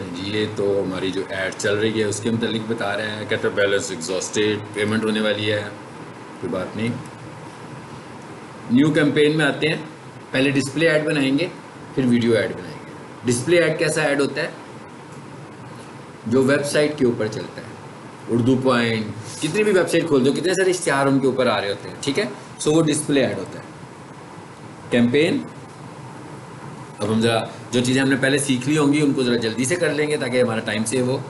नहीं जी, ये तो हमारी जो ऐड चल रही है उसके मतलब बता रहे हैं, कहते हैं बैलेंस एग्जॉस्टेड, पेमेंट होने वाली है, कोई बात नहीं। न्यू कैंपेन में आते हैं, पहले डिस्प्ले ऐड बनाएंगे फिर वीडियो ऐड बनाएंगे। डिस्प्ले ऐड कैसा ऐड होता है? जो वेबसाइट के ऊपर चलता है, उर्दू पॉइंट, कितनी भी वेबसाइट खोल दो, कितने सारे इश्तिहार उनके ऊपर आ रहे होते हैं, ठीक है, सो वो डिस्प्ले ऐड होता है। कैंपेन, अब हम ज़रा जो चीज़ें हमने पहले सीख ली होंगी उनको ज़रा जल्दी से कर लेंगे ताकि हमारा टाइम सेव हो।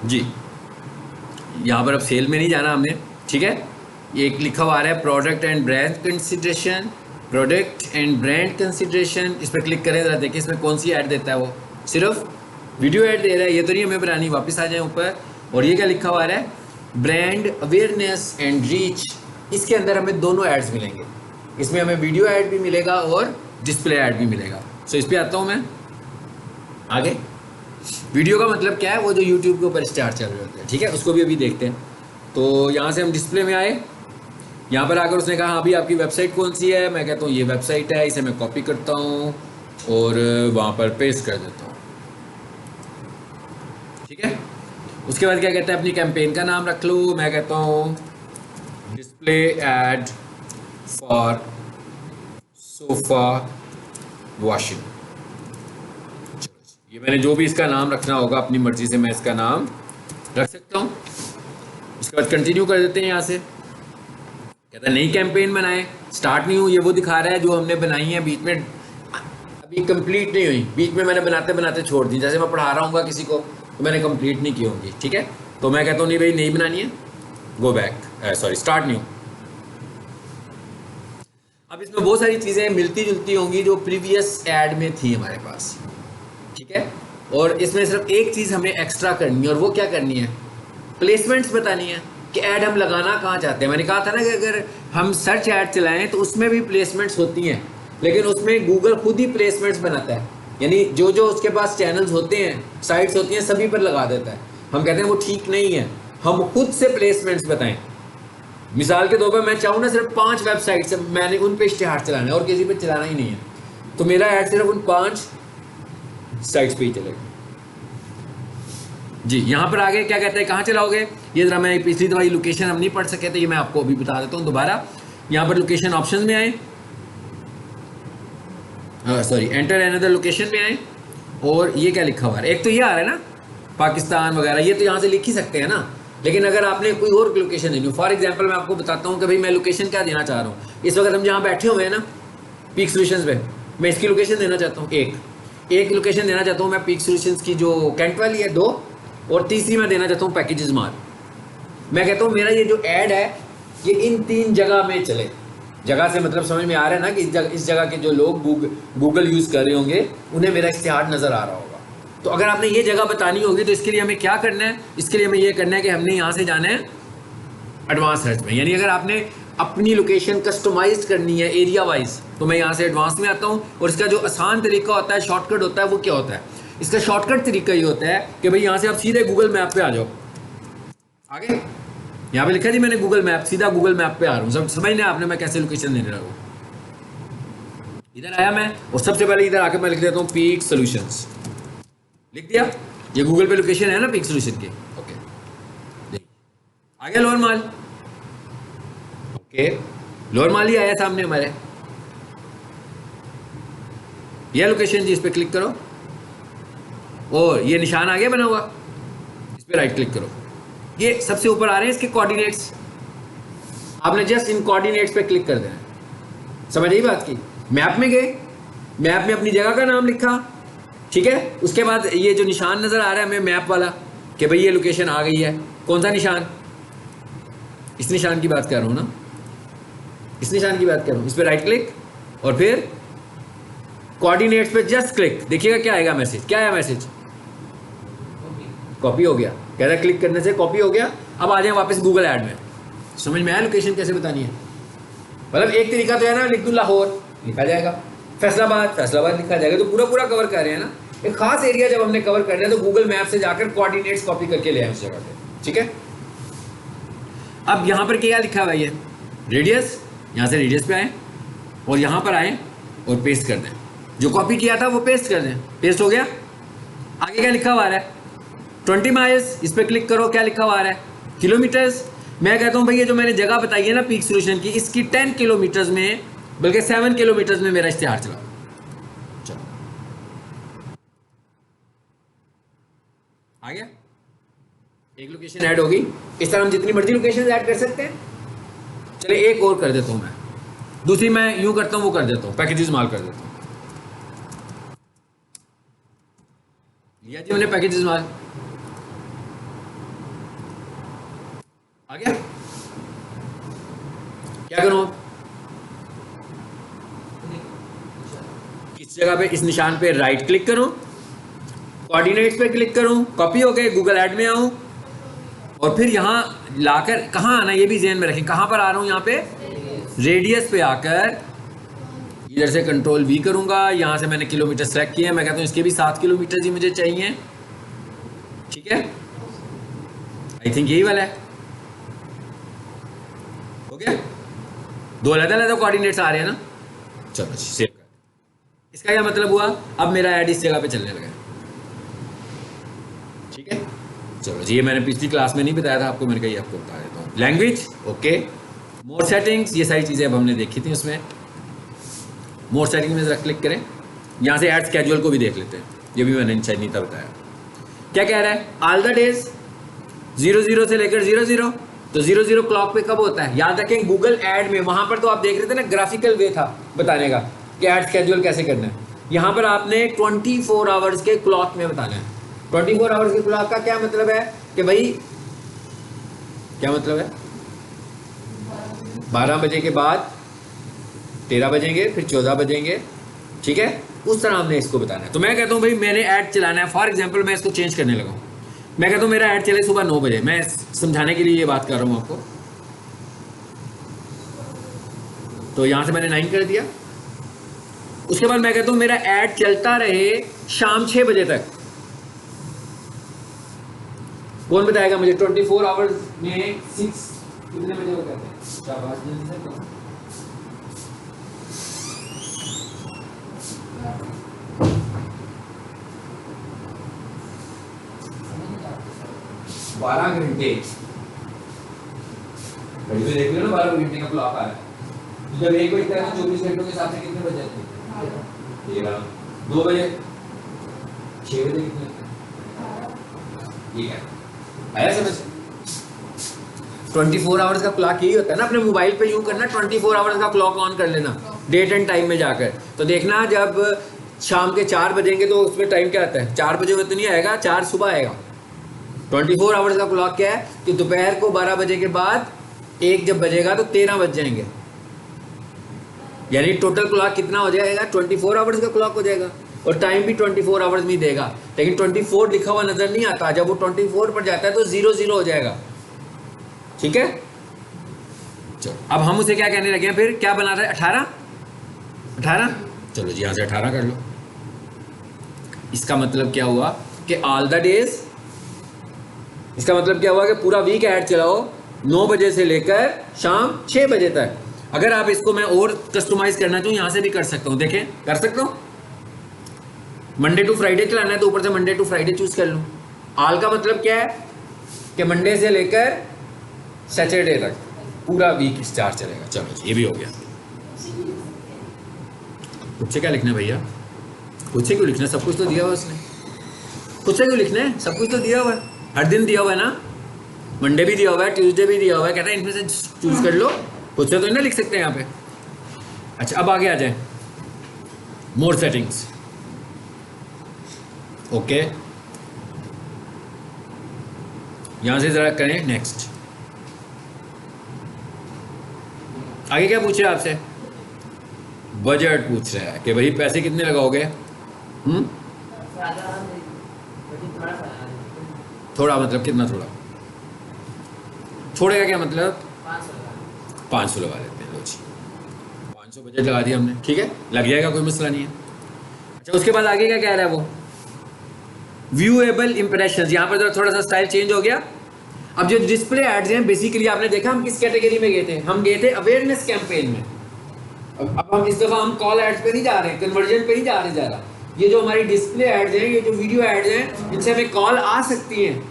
जी, यहाँ पर अब सेल में नहीं जाना हमने, ठीक है। ये एक लिखा हुआ आ रहा है product and brand consideration, product and brand consideration, इस पर क्लिक करें, ज़रा देखिए इसमें कौन सी ऐड देता है। वो सिर्फ वीडियो ऐड दे रहा है, ये तो नहीं हमें बनानी। वापस आ जाए ऊपर, और ये क्या लिखा हुआ आ रहा है? Brand awareness and reach. इसके अंदर हमें दोनों एड्स मिलेंगे, इसमें हमें वीडियो ऐड भी मिलेगा और डिस्प्ले ऐड भी मिलेगा। सो इस पर आता हूँ मैं आगे। वीडियो का मतलब क्या है? वो जो यूट्यूब के ऊपर स्टार चल रहे होते हैं, ठीक है, उसको भी अभी देखते हैं। तो यहाँ से हम डिस्प्ले में आए, यहाँ पर आकर उसने कहा हाँ अभी आपकी वेबसाइट कौन सी है, मैं कहता हूँ ये वेबसाइट है, इसे मैं कॉपी करता हूँ और वहाँ पर पेस्ट कर देता हूँ, ठीक है। उसके बाद क्या कहता है? अपनी कैंपेन का नाम रख लो। मैं कहता हूँ display ad for sofa washing. ये मैंने जो भी इसका नाम रखना होगा अपनी मर्जी से मैं इसका नाम रख सकता हूँ। उसके बाद कंटिन्यू कर देते हैं। यहाँ से कहता है नई कैंपेन बनाए, स्टार्ट नहीं हुई, ये वो दिखा रहा है जो हमने बनाई है, बीच में अभी कंप्लीट नहीं हुई, बीच में मैंने बनाते बनाते छोड़ दी। जैसे मैं पढ़ा रहा हूँ किसी को तो मैंने कंप्लीट नहीं की होंगी, ठीक है। तो मैं कहता हूँ नहीं भाई नहीं बनानी है, go back, sorry start new. अब इसमें बहुत सारी चीज़ें मिलती जुलती होंगी जो प्रीवियस ऐड में थी हमारे पास, ठीक है। और इसमें सिर्फ एक चीज़ हमें एक्स्ट्रा करनी है, और वो क्या करनी है? प्लेसमेंट्स बतानी है कि ऐड हम लगाना कहाँ चाहते हैं। मैंने कहा था ना कि अगर हम सर्च ऐड चलाएं तो उसमें भी प्लेसमेंट्स होती हैं, लेकिन उसमें गूगल खुद ही प्लेसमेंट्स बनाता है, यानी जो जो उसके पास चैनल्स होते हैं, साइट्स होती हैं, सभी पर लगा देता है। हम कहते हैं वो ठीक नहीं है, हम खुद से प्लेसमेंट्स बताएं। मिसाल के तौर पर मैं चाहूँ ना सिर्फ 5 वेबसाइट से मैंने उन पे इश्तिहार चलाना है और किसी पे चलाना ही नहीं है, तो मेरा ऐड सिर्फ उन 5 साइट्स पे ही चलेगा। जी, यहाँ पर आगे क्या कहते हैं, कहाँ चलाओगे? ये जरा मैं पिछली दफा लोकेशन हम नहीं पढ़ सके थे, ये मैं आपको अभी बता देता हूँ दोबारा। यहाँ पर लोकेशन ऑप्शन में आए, सॉरी एंटर अनदर लोकेशन में आए, और ये क्या लिखा हुआ है? एक तो ये आ रहा है ना पाकिस्तान वगैरह, ये तो यहाँ से लिख ही सकते हैं ना, लेकिन अगर आपने कोई और लोकेशन देनी हो, फॉर एग्जांपल मैं आपको बताता हूँ कि भाई मैं लोकेशन क्या देना चाह रहा हूँ। इस वक्त हम जहाँ बैठे हुए हैं ना पीक सॉल्यूशंस पे, मैं इसकी लोकेशन देना चाहता हूँ, एक लोकेशन देना चाहता हूँ मैं पीक सॉल्यूशंस की जो कैंट वाली है 2, और तीसरी मैं देना चाहता हूँ पैकेजेस माल। मैं कहता हूँ मेरा ये जो ऐड है ये इन 3 जगह में चले। जगह से मतलब समझ में आ रहा है ना कि इस जगह के जो लोग गूगल यूज़ कर रहे होंगे उन्हें मेरा इश्तिहार नज़र आ रहा होगा। तो अगर आपने ये जगह बतानी होगी तो इसके लिए हमें क्या करना है? इसके लिए हमें ये करना है कि हमने यहाँ से जाना है एडवांस सर्च में, यानी अगर आपने अपनी लोकेशन कस्टमाइज करनी है एरिया वाइज, तो मैं यहाँ से एडवांस में आता हूँ। और इसका जो आसान तरीका होता है, शॉर्टकट होता है, वो क्या होता है? इसका शॉर्टकट तरीका ये होता है कि भाई यहाँ से आप सीधे गूगल मैप पे आ जाओ। आगे यहाँ पे लिखा जी मैंने गूगल मैप, सीधा गूगल मैप पे आ रहा हूँ। सब समझ लें आपने मैं कैसे लोकेशन देने लगा हूँ। इधर आया मैं, और सबसे पहले इधर आकर मैं लिख देता हूँ पीक सॉल्यूशंस, लिख दिया। ये गूगल पे लोकेशन है ना पीक सॉल्यूशन की, ओके। आ गया लोअर माल, ओके, लोअर माल ही आया सामने हमारे। यह लोकेशन जी, इस पे क्लिक करो और ये निशान आ गया बना हुआ, इस पे राइट क्लिक करो। ये सबसे ऊपर आ रहे हैं इसके कोऑर्डिनेट्स, आपने जस्ट इन कोऑर्डिनेट्स पे क्लिक कर देना। समझ आई बात की? मैप में गए, मैप में अपनी जगह का नाम लिखा, ठीक है। उसके बाद ये जो निशान नजर आ रहा है हमें मैप वाला कि भाई ये लोकेशन आ गई है। कौन सा निशान? इस निशान की बात कर रहा हूँ ना, इस निशान की बात कर रहा हूँ। इस पर राइट क्लिक और फिर कोऑर्डिनेट्स पे जस्ट क्लिक, देखिएगा क्या आएगा मैसेज। क्या आया मैसेज? कॉपी हो गया। कहता है क्लिक करने से कॉपी हो गया। अब आ जाए वापस गूगल ऐड में। समझ में आया लोकेशन कैसे बतानी है? मतलब एक तरीका तो है ना, लिख दूँ लाहौर, लिखा जाएगा, फैसलाबाद लिखा जाएगा, तो पूरा पूरा कवर कर रहे हैं ना। एक खास एरिया जब हमने कवर कर लिया तो गूगल मैप से जाकर कोऑर्डिनेट्स कॉपी करके ले आए उस जगह पे, ठीक है। अब यहाँ पर क्या लिखा हुआ है? रेडियस, यहाँ से रेडियस पे आए, और यहाँ पर आए और पेस्ट कर दें, जो कॉपी किया था वो पेस्ट कर दें। पेस्ट हो गया। आगे क्या लिखा हुआ है? 20 माइल्स। इस पर क्लिक करो, क्या लिखा हुआ है? किलोमीटर्स। मैं कहता हूँ भाई ये जो मैंने जगह बताई है ना पीक सोल्यूशन की, इसकी 10 किलोमीटर्स में, बल्कि 7 किलोमीटर्स में मेरा इश्तिहार चला। चलो आ गया, एक लोकेशन ऐड होगी। इस तरह हम जितनी मर्जी लोकेशन ऐड कर सकते हैं। चलिए एक और कर देता हूं मैं, दूसरी मैं यूं करता हूं, वो कर देता हूं, पैकेजेस माल कर देता हूं। लिया जी मैंने पैकेजेस माल, आ गया। क्या करूं अब? इस जगह पे इस निशान पे राइट क्लिक करूं, कोऑर्डिनेट्स पे क्लिक करूं, कॉपी हो गए, गूगल ऐड में आऊं और फिर यहां लाकर कहां आना ये भी ध्यान में रखें। कहां पर आ रहा हूं? यहां पे रेडियस पे आकर इधर से कंट्रोल वी करूंगा। यहां से मैंने किलोमीटर सेलेक्ट किया, मैं कहता हूं इसके भी 7 किलोमीटर ही मुझे चाहिए। ठीक है, आई थिंक यही वाला है। हो गया, दो अलग अलग कोऑर्डिनेट्स आ रहे हैं ना। चलो सेव कर। इसका क्या मतलब हुआ? अब मेरा ऐड इस जगह पे चलने लगा। ठीक है, चलो जी, ये मैंने पिछली क्लास में नहीं बताया था आपको, मैंने कहा आपको बता देता हूँ। Language, okay. मोर सेटिंग्स, ये सारी चीज़ें अब हमने देखी थी उसमें। मोर सेटिंग में जरा क्लिक करें, यहाँ से ऐड स्केड्यूल को भी देख लेते हैं, ये भी मैंने शायद नहीं था बताया। क्या कह रहा है? ऑल द डेज 00 से लेकर 00, तो 00 क्लॉक पे कब होता है? याद रखें गूगल ऐड में, वहां पर तो आप देख रहे थे ना, ग्राफिकल वे था बताने का कि ऐड स्केड्यूल कैसे करना है। यहाँ पर आपने 24 आवर्स के क्लॉक में बताना है। 24 आवर्स के क्लॉक का क्या मतलब है कि भाई, क्या मतलब है? 12 बजे के बाद 13 बजेंगे, फिर 14 बजेंगे। ठीक है, उस तरह हमने इसको बताना है। तो मैं कहता हूँ भाई मैंने ऐड चलाना है, फॉर एग्जांपल मैं इसको चेंज करने लगा हूँ। मैं कहता हूँ मेरा ऐड चले सुबह 9 बजे, मैं समझाने के लिए ये बात कर रहा हूँ आपको। तो यहाँ से मैंने 9 कर दिया। उसके बाद मैं कहता हूँ मेरा ऐड चलता रहे शाम 6 बजे तक। कौन बताएगा मुझे? 24 आवर्स में 6 कितने बजे हो कहते हैं? शाबाश, जल्दी से करो। 12 घंटे, घड़ी में देख लो ना, 12 घंटे का क्लॉक आ रहा है। तो जब 1 बजता है तो 24 घंटों के हिसाब से कितने बज जाते हैं? 13। 2 बजे, 6 बजे कितने? ठीक है, आया समझ? 24 आवर्स का क्लॉक यही होता है ना, अपने मोबाइल पे यूं करना, 24 आवर्स का क्लॉक ऑन कर लेना डेट एंड टाइम में जाकर। तो देखना जब शाम के 4 बजेंगे तो उसमें टाइम क्या आता है? 4 बजे में तो नहीं आएगा, 4 सुबह आएगा। 24 आवर्स का क्लॉक क्या है कि दोपहर को 12 बजे के बाद 1 जब बजेगा तो 13 बज जाएंगे, यानी टोटल क्लॉक कितना हो जाएगा? 24 आवर्स का क्लॉक हो जाएगा। और टाइम भी 24 आवर्स में ही देगा, लेकिन 24 लिखा हुआ नजर नहीं आता। जब वो 24 पर जाता है तो 00 हो जाएगा। ठीक है, चलो अब हम उसे क्या कहने लगे हैं? फिर क्या बना रहे हैं? 18। चलो जी, यहाँ से 18 कर लो। इसका मतलब क्या हुआ कि ऑल द डेज, इसका मतलब क्या हुआ कि पूरा वीक ऐड चलाओ 9 बजे से लेकर शाम 6 बजे तक। अगर आप इसको मैं और कस्टमाइज करना चाहूँ, यहाँ से भी कर सकता हूँ। देखें, कर सकता हूँ। मंडे टू फ्राइडे चलाना है तो ऊपर से मंडे टू फ्राइडे चूज कर लूँ। ऑल का मतलब क्या है कि मंडे से लेकर सैटरडे तक पूरा वीक स्टार चलेगा। चलो ये भी हो गया। खुद से क्या लिखना है भैया? खुद से क्यों लिखना है? सब कुछ तो दिया हुआ उसने। खुद से क्यों लिखना है? सब कुछ तो दिया हुआ है, हर दिन दिया हुआ है ना। मंडे भी दिया हुआ है, ट्यूसडे भी दिया हुआ है, कहता है इनमें से चूज कर लो। खुद से तो नहीं लिख सकते यहाँ पे। अच्छा, अब आगे आ जाए, मोर सेटिंग्स। ओके, यहां से जरा करें नेक्स्ट। आगे क्या पूछ रहे हैं आपसे? बजट पूछ रहा है कि भाई पैसे कितने लगाओगे? थोड़ा मतलब कितना? थोड़ा थोड़े का क्या मतलब? 500 लगा लेते हैं। लो जी, 500 बजट लगा दिया हमने। ठीक है, लग जाएगा, कोई मसला नहीं है। अच्छा, उसके बाद आगे क्या कह रहा है वो? Viewable impressions. यहाँ पर थोड़ा सा स्टाइल चेंज हो गया। अब जो डिस्प्ले एड्स हैं, बेसिकली आपने देखा हम किस कैटेगरी में गए थे? हम गए थे अवेयरनेस कैंपेन में। अब हम इस दफ़ा हम कॉल एड्स पे नहीं जा रहे, कन्वर्जन पे नहीं जा रहे ज़्यादा। ये जो हमारी डिस्प्ले एड्स हैं, ये जो वीडियो एड्स हैं, इनसे हमें कॉल आ सकती हैं,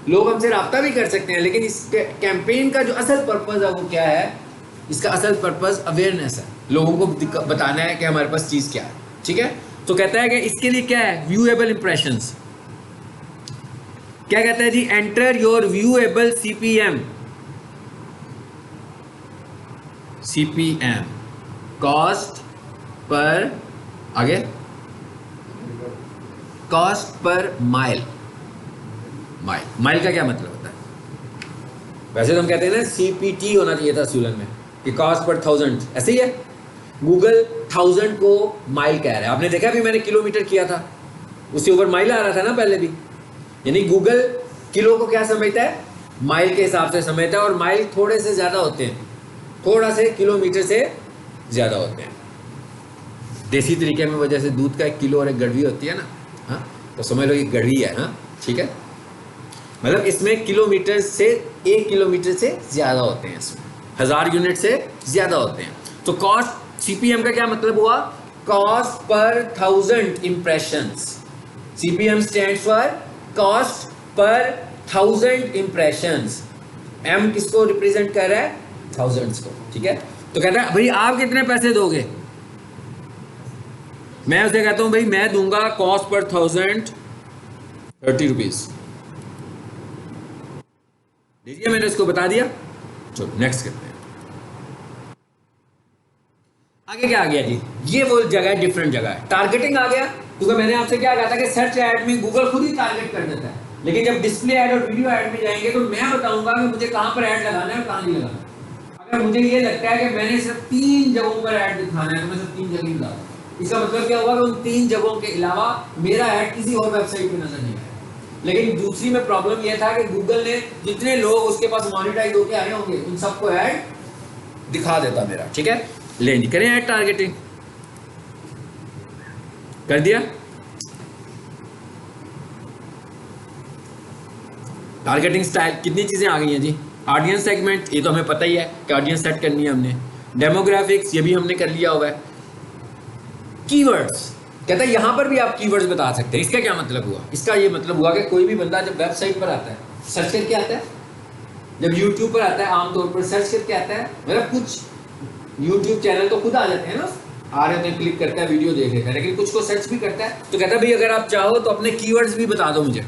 लोग हमसे रब्ता भी कर सकते हैं, लेकिन इस कैंपेन का जो असल पर्पज़ है वो क्या है? इसका असल पर्पज़ अवेयरनेस है, लोगों को बताना है कि हमारे पास चीज़ क्या है। ठीक है, तो कहता है कि इसके लिए क्या है? Viewable impressions. क्या कहता है जी? Enter your viewable CPM, CPM cost पर, आगे कॉस्ट पर माइल। माइल का क्या मतलब होता है? वैसे तो हम कहते हैं ना सीपीटी होना चाहिए था सूलन में, कि कॉस्ट पर 1000, ऐसे ही है। गूगल 1000 को माइल कह रहा है। आपने देखा भी मैंने किलोमीटर किया था, उससे ऊपर माइल आ रहा था ना पहले भी। यानी गूगल किलो को क्या समझता है? माइल के हिसाब से समझता है, और माइल थोड़े से ज़्यादा होते हैं, थोड़ा से किलोमीटर से ज़्यादा होते हैं। देसी तरीके में वजह से दूध का 1 किलो और 1 गड़वी होती है ना, हाँ, तो समझ लो ये गड़वी है, हाँ ठीक है। मतलब इसमें किलोमीटर से 1 किलोमीटर से ज़्यादा होते हैं, इसमें 1000 यूनिट से ज़्यादा होते हैं। तो कॉस्ट सीपीएम का क्या मतलब हुआ? Cost per 1000 impressions. CPM stands for cost per 1000 impressions. M किसको रिप्रेजेंट कर रहा है? थाउजेंड्स को। ठीक है, तो कहता है भाई आप कितने पैसे दोगे? मैं उसे कहता हूं भाई मैं दूंगा कॉस्ट पर 1000 30 रुपीज। देखिए मैंने इसको बता दिया। चलो नेक्स्ट करते हैं। आगे क्या आ गया जी? ये वो जगह है, डिफरेंट जगह है। टारगेटिंग आ गया, क्योंकि मैंने आपसे क्या कहा था कि सर्च ऐड में गूगल खुद ही टारगेट कर देता है, लेकिन जब डिस्प्ले ऐड और वीडियो ऐड में जाएंगे तो मैं बताऊंगा कि मुझे कहां पर ऐड लगाना है और कहां नहीं लगाना। अगर मुझे ये लगता है कि मैंने सिर्फ 3 जगहों पर ऐड दिखाना है तो मैं सिर्फ 3 जगह दिखा दूंगा। इसका मतलब क्या होगा कि उन 3 जगहों के अलावा मेरा ऐड किसी और वेबसाइट पे नजर नहीं आएगा। लेकिन दूसरी में प्रॉब्लम यह था कि गूगल ने जितने लोग उसके पास मॉनिटाइज होके आए होंगे उन सबको ऐड दिखा देता मेरा। ठीक है, ले नहीं करें ऐड टारगेटिंग कर दिया। टारगेटिंग स्टाइल कितनी चीजें आ गई हैं जी? ऑडियंस सेगमेंट, ये तो हमें पता ही है कि ऑडियंस सेट करनी है हमने। डेमोग्राफिक्स, ये भी हमने कर लिया हुआ है। कीवर्ड्स, कहता है यहां पर भी आप कीवर्ड्स बता सकते हैं। इसका क्या मतलब हुआ? इसका ये मतलब हुआ कि कोई भी बंदा जब वेबसाइट पर आता है, सर्च करके आता है, जब यूट्यूब पर आता है आमतौर पर सर्च करके आता है, मतलब कुछ यूट्यूब चैनल तो खुद आ जाते हैं ना, आ रहे होते हैं, क्लिक करता है, वीडियो देख लेता है, लेकिन कुछ को सर्च भी करता है। तो कहता है भाई अगर आप चाहो तो अपने कीवर्ड्स भी बता दो मुझे,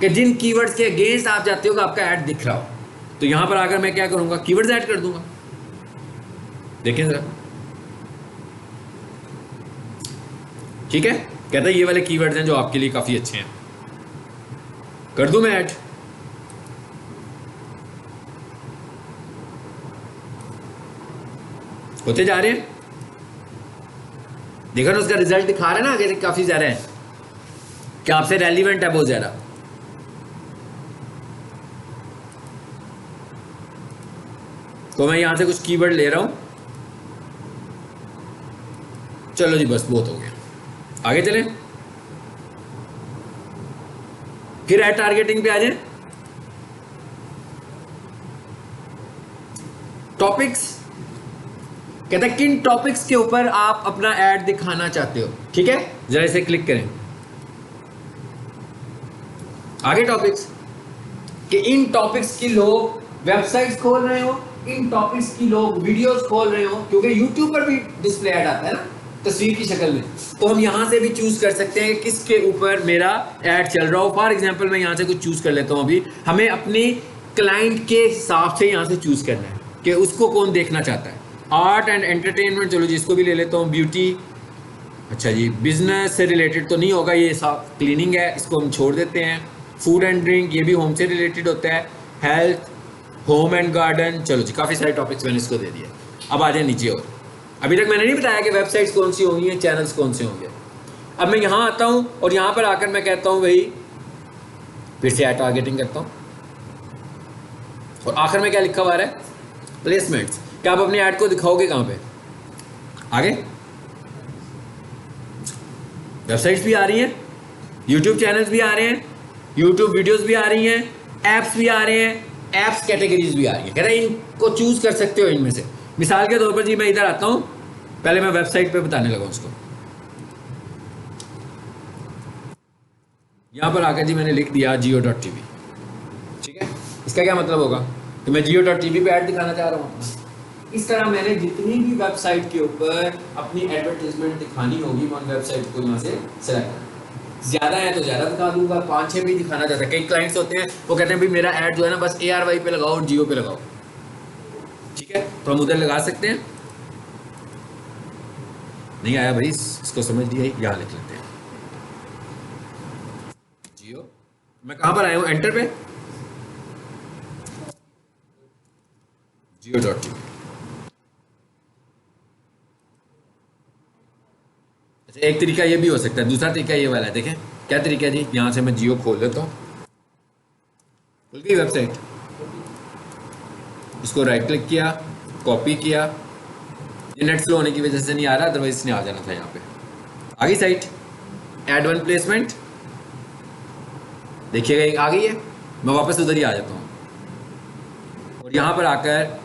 कि जिन कीवर्ड्स के अगेंस्ट आप चाहते हो कि आपका ऐड दिख रहा हो। तो यहां पर आकर मैं क्या करूंगा? कीवर्ड्स ऐड कर दूंगा। देखें जरा, ठीक है। कहता है ये वाले कीवर्ड्स हैं जो आपके लिए काफी अच्छे हैं, कर दूं मैं ऐड। होते जा रहे हैं, देखो ना उसका रिजल्ट दिखा रहा है ना आगे से काफी ज्यादा है, क्या आपसे रेलिवेंट है बहुत ज्यादा। तो मैं यहां से कुछ कीवर्ड ले रहा हूं। चलो जी बस बहुत हो गया, आगे चलें। फिर ऐड टारगेटिंग पे आ जाए। टॉपिक्स, कहता है किन टॉपिक्स के ऊपर आप अपना ऐड दिखाना चाहते हो। ठीक है, जरा इसे क्लिक करें। आगे टॉपिक्स, कि इन टॉपिक्स की लोग वेबसाइट्स खोल रहे हो, इन टॉपिक्स की लोग वीडियोस खोल रहे हो, क्योंकि यूट्यूब पर भी डिस्प्ले ऐड आता है ना तस्वीर की शक्ल में। तो हम यहां से भी चूज कर सकते हैं किसके ऊपर मेरा ऐड चल रहा हो। फॉर एग्जांपल मैं यहां से कुछ चूज कर लेता हूं। अभी हमें अपनी क्लाइंट के हिसाब से यहां से चूज करना है कि उसको कौन देखना चाहता है। आर्ट एंड एंटरटेनमेंट, चलो जी इसको भी ले लेता हूँ। ब्यूटी, अच्छा जी बिजनेस से रिलेटेड तो नहीं होगा, ये साफ क्लीनिंग है, इसको हम छोड़ देते हैं। फूड एंड ड्रिंक, ये भी होम से रिलेटेड होता है। हेल्थ, होम एंड गार्डन, चलो जी काफ़ी सारे टॉपिक्स मैंने इसको दे दिए। अब आ जाए नीचे, और अभी तक मैंने नहीं बताया कि वेबसाइट्स कौन सी होंगी हैं, चैनल्स कौन से होंगे। अब मैं यहाँ आता हूँ और यहाँ पर आकर मैं कहता हूँ भाई फिर से ऐड टारगेटिंग करता हूँ, और आखिर में क्या लिखा हुआ है? प्लेसमेंट्स। क्या आप अपने ऐड को दिखाओगे कहाँ पे? आगे वेबसाइट्स भी आ रही हैं, यूट्यूब चैनल्स भी आ रहे हैं, यूट्यूब वीडियोस भी आ रही हैं, एप्स भी आ रहे हैं, एप्स कैटेगरीज भी आ रही है। कह रहे हैं इनको चूज कर सकते हो इनमें से। मिसाल के तौर पर जी मैं इधर आता हूँ, पहले मैं वेबसाइट पे बताने लगा उसको। यहाँ पर आकर जी मैंने लिख दिया jio.tv, ठीक है। इसका क्या मतलब होगा कि मैं jio.tv पे ऐड दिखाना चाह रहा हूँ। इस तरह मैंने जितनी भी वेबसाइट के ऊपर अपनी एडवर्टीजमेंट दिखानी होगी मैं उन वेबसाइट को यहाँ से सेलेक्ट करूँ। ज़्यादा है तो ज़्यादा दिखा दूंगा, 5-6 भी दिखाना चाहता है। कई क्लाइंट्स होते हैं वो कहते हैं भाई मेरा ऐड जो है ना बस ARY पे लगाओ और जियो पे लगाओ, ठीक है, तो हम उधर लगा सकते हैं। नहीं आया भाई, इसको समझ लिया, यहाँ लिख लेते हैं जियो। मैं कहाँ पर आया हूँ, एंटर पे, jio.tv। अच्छा, एक तरीका ये भी हो सकता है, दूसरा तरीका ये वाला है, देखें क्या तरीका है जी। यहाँ से मैं जियो खोल लेता हूँ, खुल गई वेबसाइट। इसको राइट क्लिक किया, कॉपी किया, ये नेट स्लो होने की वजह से नहीं आ रहा, अदरवाइज इसने आ जाना था। यहाँ पे आ गई साइट, ऐड वन प्लेसमेंट, देखिएगा आ गई है। मैं वापस उधर ही आ जाता हूँ और यहाँ पर आकर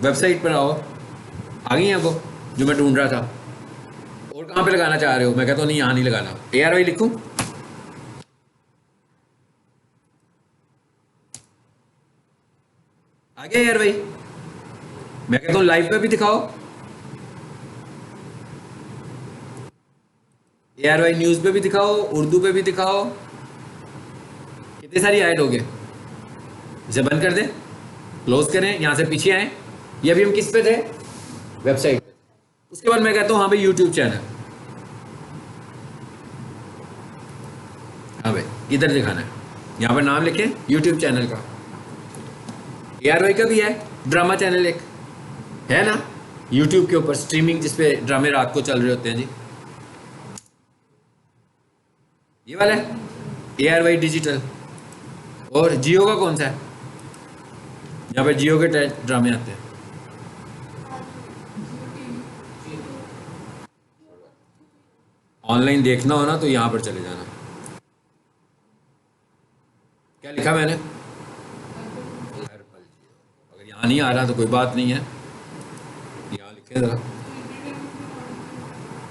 वेबसाइट पर आओ, आ गई है वो जो मैं ढूंढ रहा था। और कहाँ पे लगाना चाह रहे हो, मैं कहता हूँ नहीं यहाँ नहीं लगाना, ARY लिखूँ, आ गया ARY। मैं कहता हूँ लाइव पे भी दिखाओ, ARY न्यूज़ पे भी दिखाओ, उर्दू पे भी दिखाओ। कितनी सारी ऐड हो गए, इसे बंद कर दें, क्लोज करें, यहाँ से पीछे आए। ये अभी हम किस पे थे, वेबसाइट पे। उसके बाद मैं कहता हूँ हाँ भाई यूट्यूब चैनल, हाँ भाई इधर दिखाना है, यहाँ पर नाम लिखें यूट्यूब चैनल का। ARY का भी है ड्रामा चैनल, एक है ना यूट्यूब के ऊपर स्ट्रीमिंग, जिसपे ड्रामे रात को चल रहे होते हैं जी, ये वाला है ARY डिजिटल। और जियो का कौन सा है, यहाँ पर जियो के ड्रामे आते हैं। ऑनलाइन देखना हो ना तो यहाँ पर चले जाना। क्या लिखा मैंने, अगर यहाँ नहीं आ रहा तो कोई बात नहीं है, यहाँ लिखे ज़रा।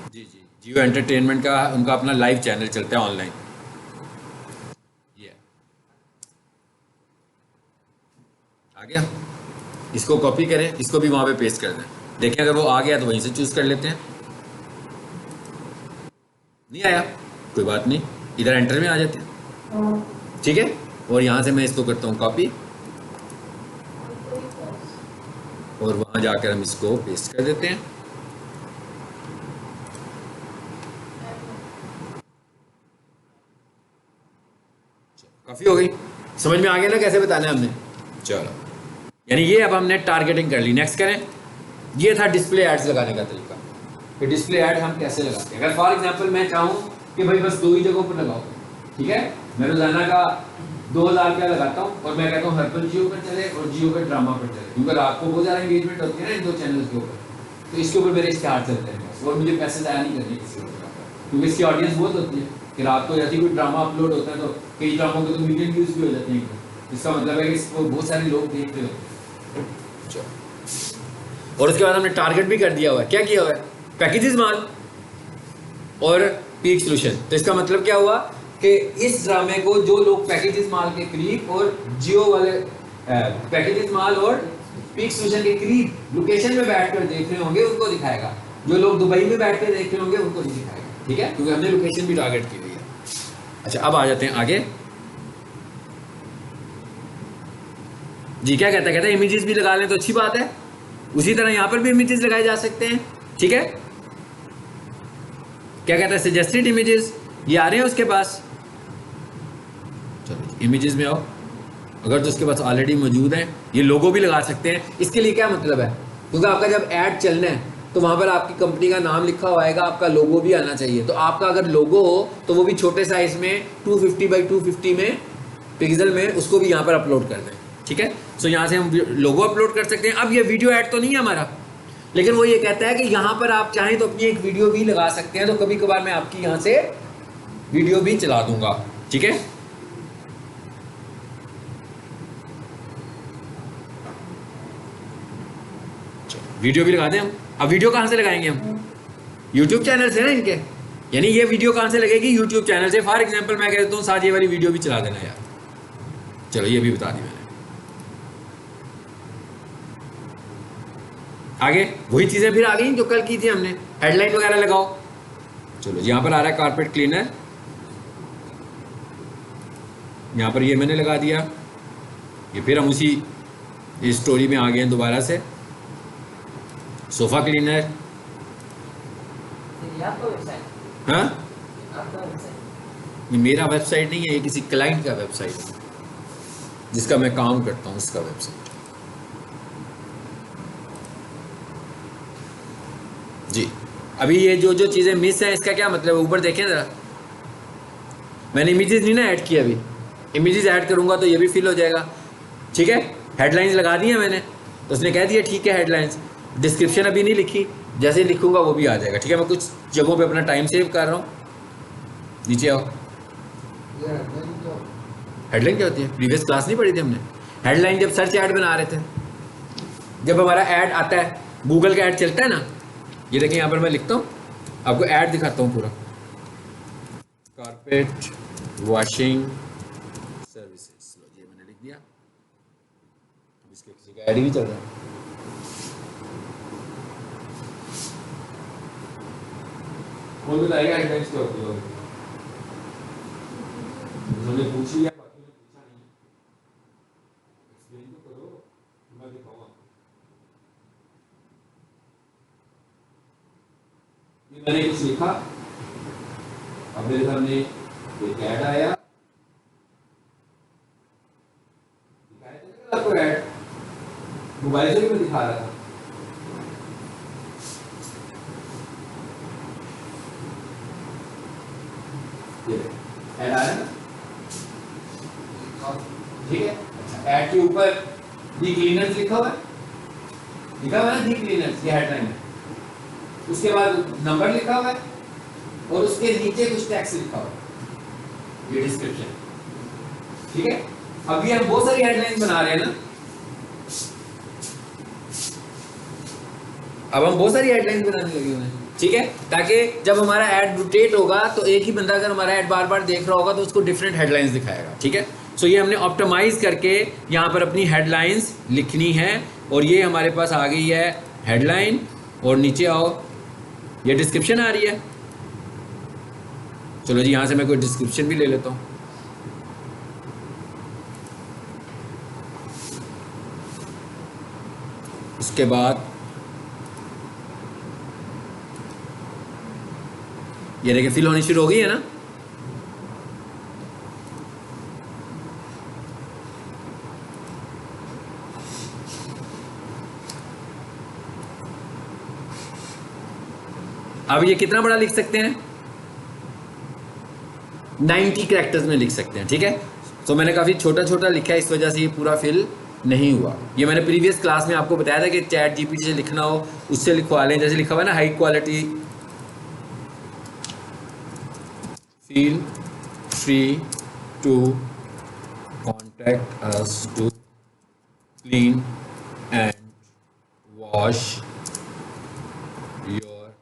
जी जी, जियो एंटरटेनमेंट का उनका अपना लाइव चैनल चलता है ऑनलाइन। ये आ गया, इसको कॉपी करें, इसको भी वहाँ पे पेस्ट कर दें। देखें अगर वो आ गया तो वहीं से चूज़ कर लेते हैं। नहीं आया कोई बात नहीं, इधर एंटर में आ जाते हैं, ठीक है। और यहाँ से मैं इसको करता हूँ कॉपी और वहाँ जाकर हम इसको पेस्ट कर देते हैं। काफ़ी हो गई, समझ में आ गया ना कैसे बताना है हमने। चलो, यानी ये अब हमने टारगेटिंग कर ली। नेक्स्ट करें, ये था डिस्प्ले एड्स लगाने का तरीका कि डिस्प्ले ऐड हम कैसे लगाते हैं। अगर फॉर एग्जांपल मैं चाहूँ कि भाई बस 2 ही जगहों पर लगाओ, ठीक है, मैं रोजाना का 2000 रुपया लगाता हूँ और मैं कहता हूँ हर्बल जियो पर चले और जियो पर ड्रामा पर चले, क्योंकि रात को बहुत ज़्यादा एंगेजमेंट होती है ना इन 2 चैनल्स के ऊपर, तो इसके ऊपर मेरे इश्तेहार चलते हैं बस, और मुझे पैसे ज़ाया नहीं करने किसी और क्योंकि इसकी ऑडियंस बहुत होती है कि रात को यदि कोई ड्रामा अपलोड होता है तो कई ड्रामों के तो मिलियन व्यूज़ भी हो जाते हैं। इसका मतलब है कि इसको बहुत सारे लोग देख रहे होते हैं। और उसके बाद हमने टारगेट भी कर दिया हुआ है, क्या किया हुआ है, पैकेजेस माल और पीक सोल्यूशन। तो इसका मतलब क्या हुआ कि इस ड्रामे को जो लोग पैकेजेस माल के करीब और जियो वाले पैकेजेस माल और पीक सोल्यूशन के करीब लोकेशन में बैठकर देख रहे होंगे उनको दिखाएगा, जो लोग दुबई में बैठ कर देख रहे होंगे उनको नहीं दिखाएगा, ठीक है, क्योंकि हमने लोकेशन भी टारगेट की हुई है। अच्छा, अब आ जाते हैं आगे जी। क्या कहता है इमेजेस भी लगा लें तो अच्छी बात है, उसी तरह यहां पर भी इमेजेस लगाए जा सकते हैं, ठीक है। क्या कहता है सजेस्टेड इमेजेस, ये आ रहे हैं उसके पास। चलो इमेजेस में आओ, अगर तो उसके पास ऑलरेडी मौजूद है, ये लोगो भी लगा सकते हैं। इसके लिए क्या मतलब है, क्योंकि आपका जब ऐड चलना है तो वहां पर आपकी कंपनी का नाम लिखा हुआ आएगा, आपका लोगो भी आना चाहिए। तो आपका अगर लोगो हो तो वो भी छोटे साइज में 250 बाई 250 में पिक्सल में, उसको भी यहाँ पर अपलोड कर दें, ठीक है। सो यहाँ से हम लोगो अपलोड कर सकते हैं। अब ये वीडियो ऐड तो नहीं है हमारा, लेकिन वो ये कहता है कि यहाँ पर आप चाहें तो अपनी एक वीडियो भी लगा सकते हैं, तो कभी कभार मैं आपकी यहाँ से वीडियो भी चला दूंगा, ठीक है। चलो वीडियो भी लगा दें हम। अब वीडियो कहाँ से लगाएंगे हम? यूट्यूब चैनल से ना इनके, यानी ये वीडियो कहाँ से लगेगी? यूट्यूब चैनल से। फॉर एग्जाम्पल मैं कह देता हूँ साथ ये वाली वीडियो भी चला देना यार। चलो ये भी बता दी मैंने। आगे वही चीज़ें फिर आ गई जो कल की थी हमने, हेडलाइन वगैरह लगाओ। चलो यहाँ पर आ रहा है कारपेट क्लीनर, यहाँ पर ये मैंने लगा दिया। ये फिर हम उसी इस स्टोरी में आ गए हैं दोबारा से। सोफ़ा क्लीनर, हाँ ये मेरा वेबसाइट नहीं है, ये किसी क्लाइंट का वेबसाइट है जिसका मैं काम करता हूँ, उसका वेबसाइट जी। अभी ये जो जो चीज़ें मिस हैं इसका क्या मतलब है? ऊपर देखें ज़रा, मैंने इमेजेस नहीं ना ऐड किया। अभी इमेजेस ऐड करूँगा तो ये भी फिल हो जाएगा। ठीक है, हेडलाइंस लगा दी है मैंने, तो उसने कह दिया ठीक है हेडलाइंस। डिस्क्रिप्शन अभी नहीं लिखी, जैसे लिखूंगा वो भी आ जाएगा। ठीक है, मैं कुछ जगहों पे अपना टाइम सेव कर रहा हूँ। नीचे आओ। हेडलाइन क्या होती है? प्रीवियस क्लास नहीं पढ़ी थी हमने? हेडलाइन जब सर्च ऐड बना रहे थे, जब हमारा ऐड आता है, गूगल का ऐड चलता है ना, ये देखिए यहाँ पर मैं लिखता हूँ, आपको ऐड दिखाता हूँ पूरा। कारपेट वॉशिंग सर्विसेज, ये मैंने लिख दिया। इसके किसी का ऐड भी चल रहा है। कौन बताएगा हेडलाइंस क्या होती है? उन्होंने पूछ लिया, बाकी ने पूछा नहीं। एक्सप्लेन तो करो, मैं दिखाऊंगा। ये मैंने कुछ लिखा, अब मेरे सामने एक ऐड आया, दिखाया था आपको ऐड, मोबाइल से भी मैं दिखा रहा था। ये ऐड आया ना, ठीक है। अच्छा, ऐड के ऊपर दी क्लीनर्स लिखा हुआ है, लिखा हुआ है दी क्लीनर्स, ये हेडलाइन है। उसके बाद नंबर लिखा हुआ है और उसके नीचे कुछ टेक्स्ट लिखा हुआ है, ये डिस्क्रिप्शन। ठीक है, अभी हम बहुत सारी हेडलाइन बना रहे हैं ना, अब हम बहुत सारी हेडलाइन बनाने लगे हुए हैं। ठीक है, ताकि जब हमारा ऐड रोटेट होगा तो एक ही बंदा अगर हमारा ऐड बार बार देख रहा होगा तो उसको डिफरेंट हेडलाइंस दिखाएगा। ठीक है, सो ये हमने ऑप्टिमाइज करके यहाँ पर अपनी हेडलाइंस लिखनी है, और ये हमारे पास आ गई है हेडलाइन। और नीचे आओ, ये डिस्क्रिप्शन आ रही है। चलो जी, यहाँ से मैं कोई डिस्क्रिप्शन भी ले लेता हूँ। उसके बाद ये देखिए फिल होनी शुरू हो गई है ना। अब ये कितना बड़ा लिख सकते हैं? 90 कैरेक्टर्स में लिख सकते हैं। ठीक है, तो मैंने काफ़ी छोटा छोटा लिखा है, इस वजह से ये पूरा फिल नहीं हुआ। ये मैंने प्रीवियस क्लास में आपको बताया था कि चैट जीपीटी से लिखना हो उससे लिखवा लें। जैसे लिखा हुआ है ना, high quality, feel free to contact us to clean and wash your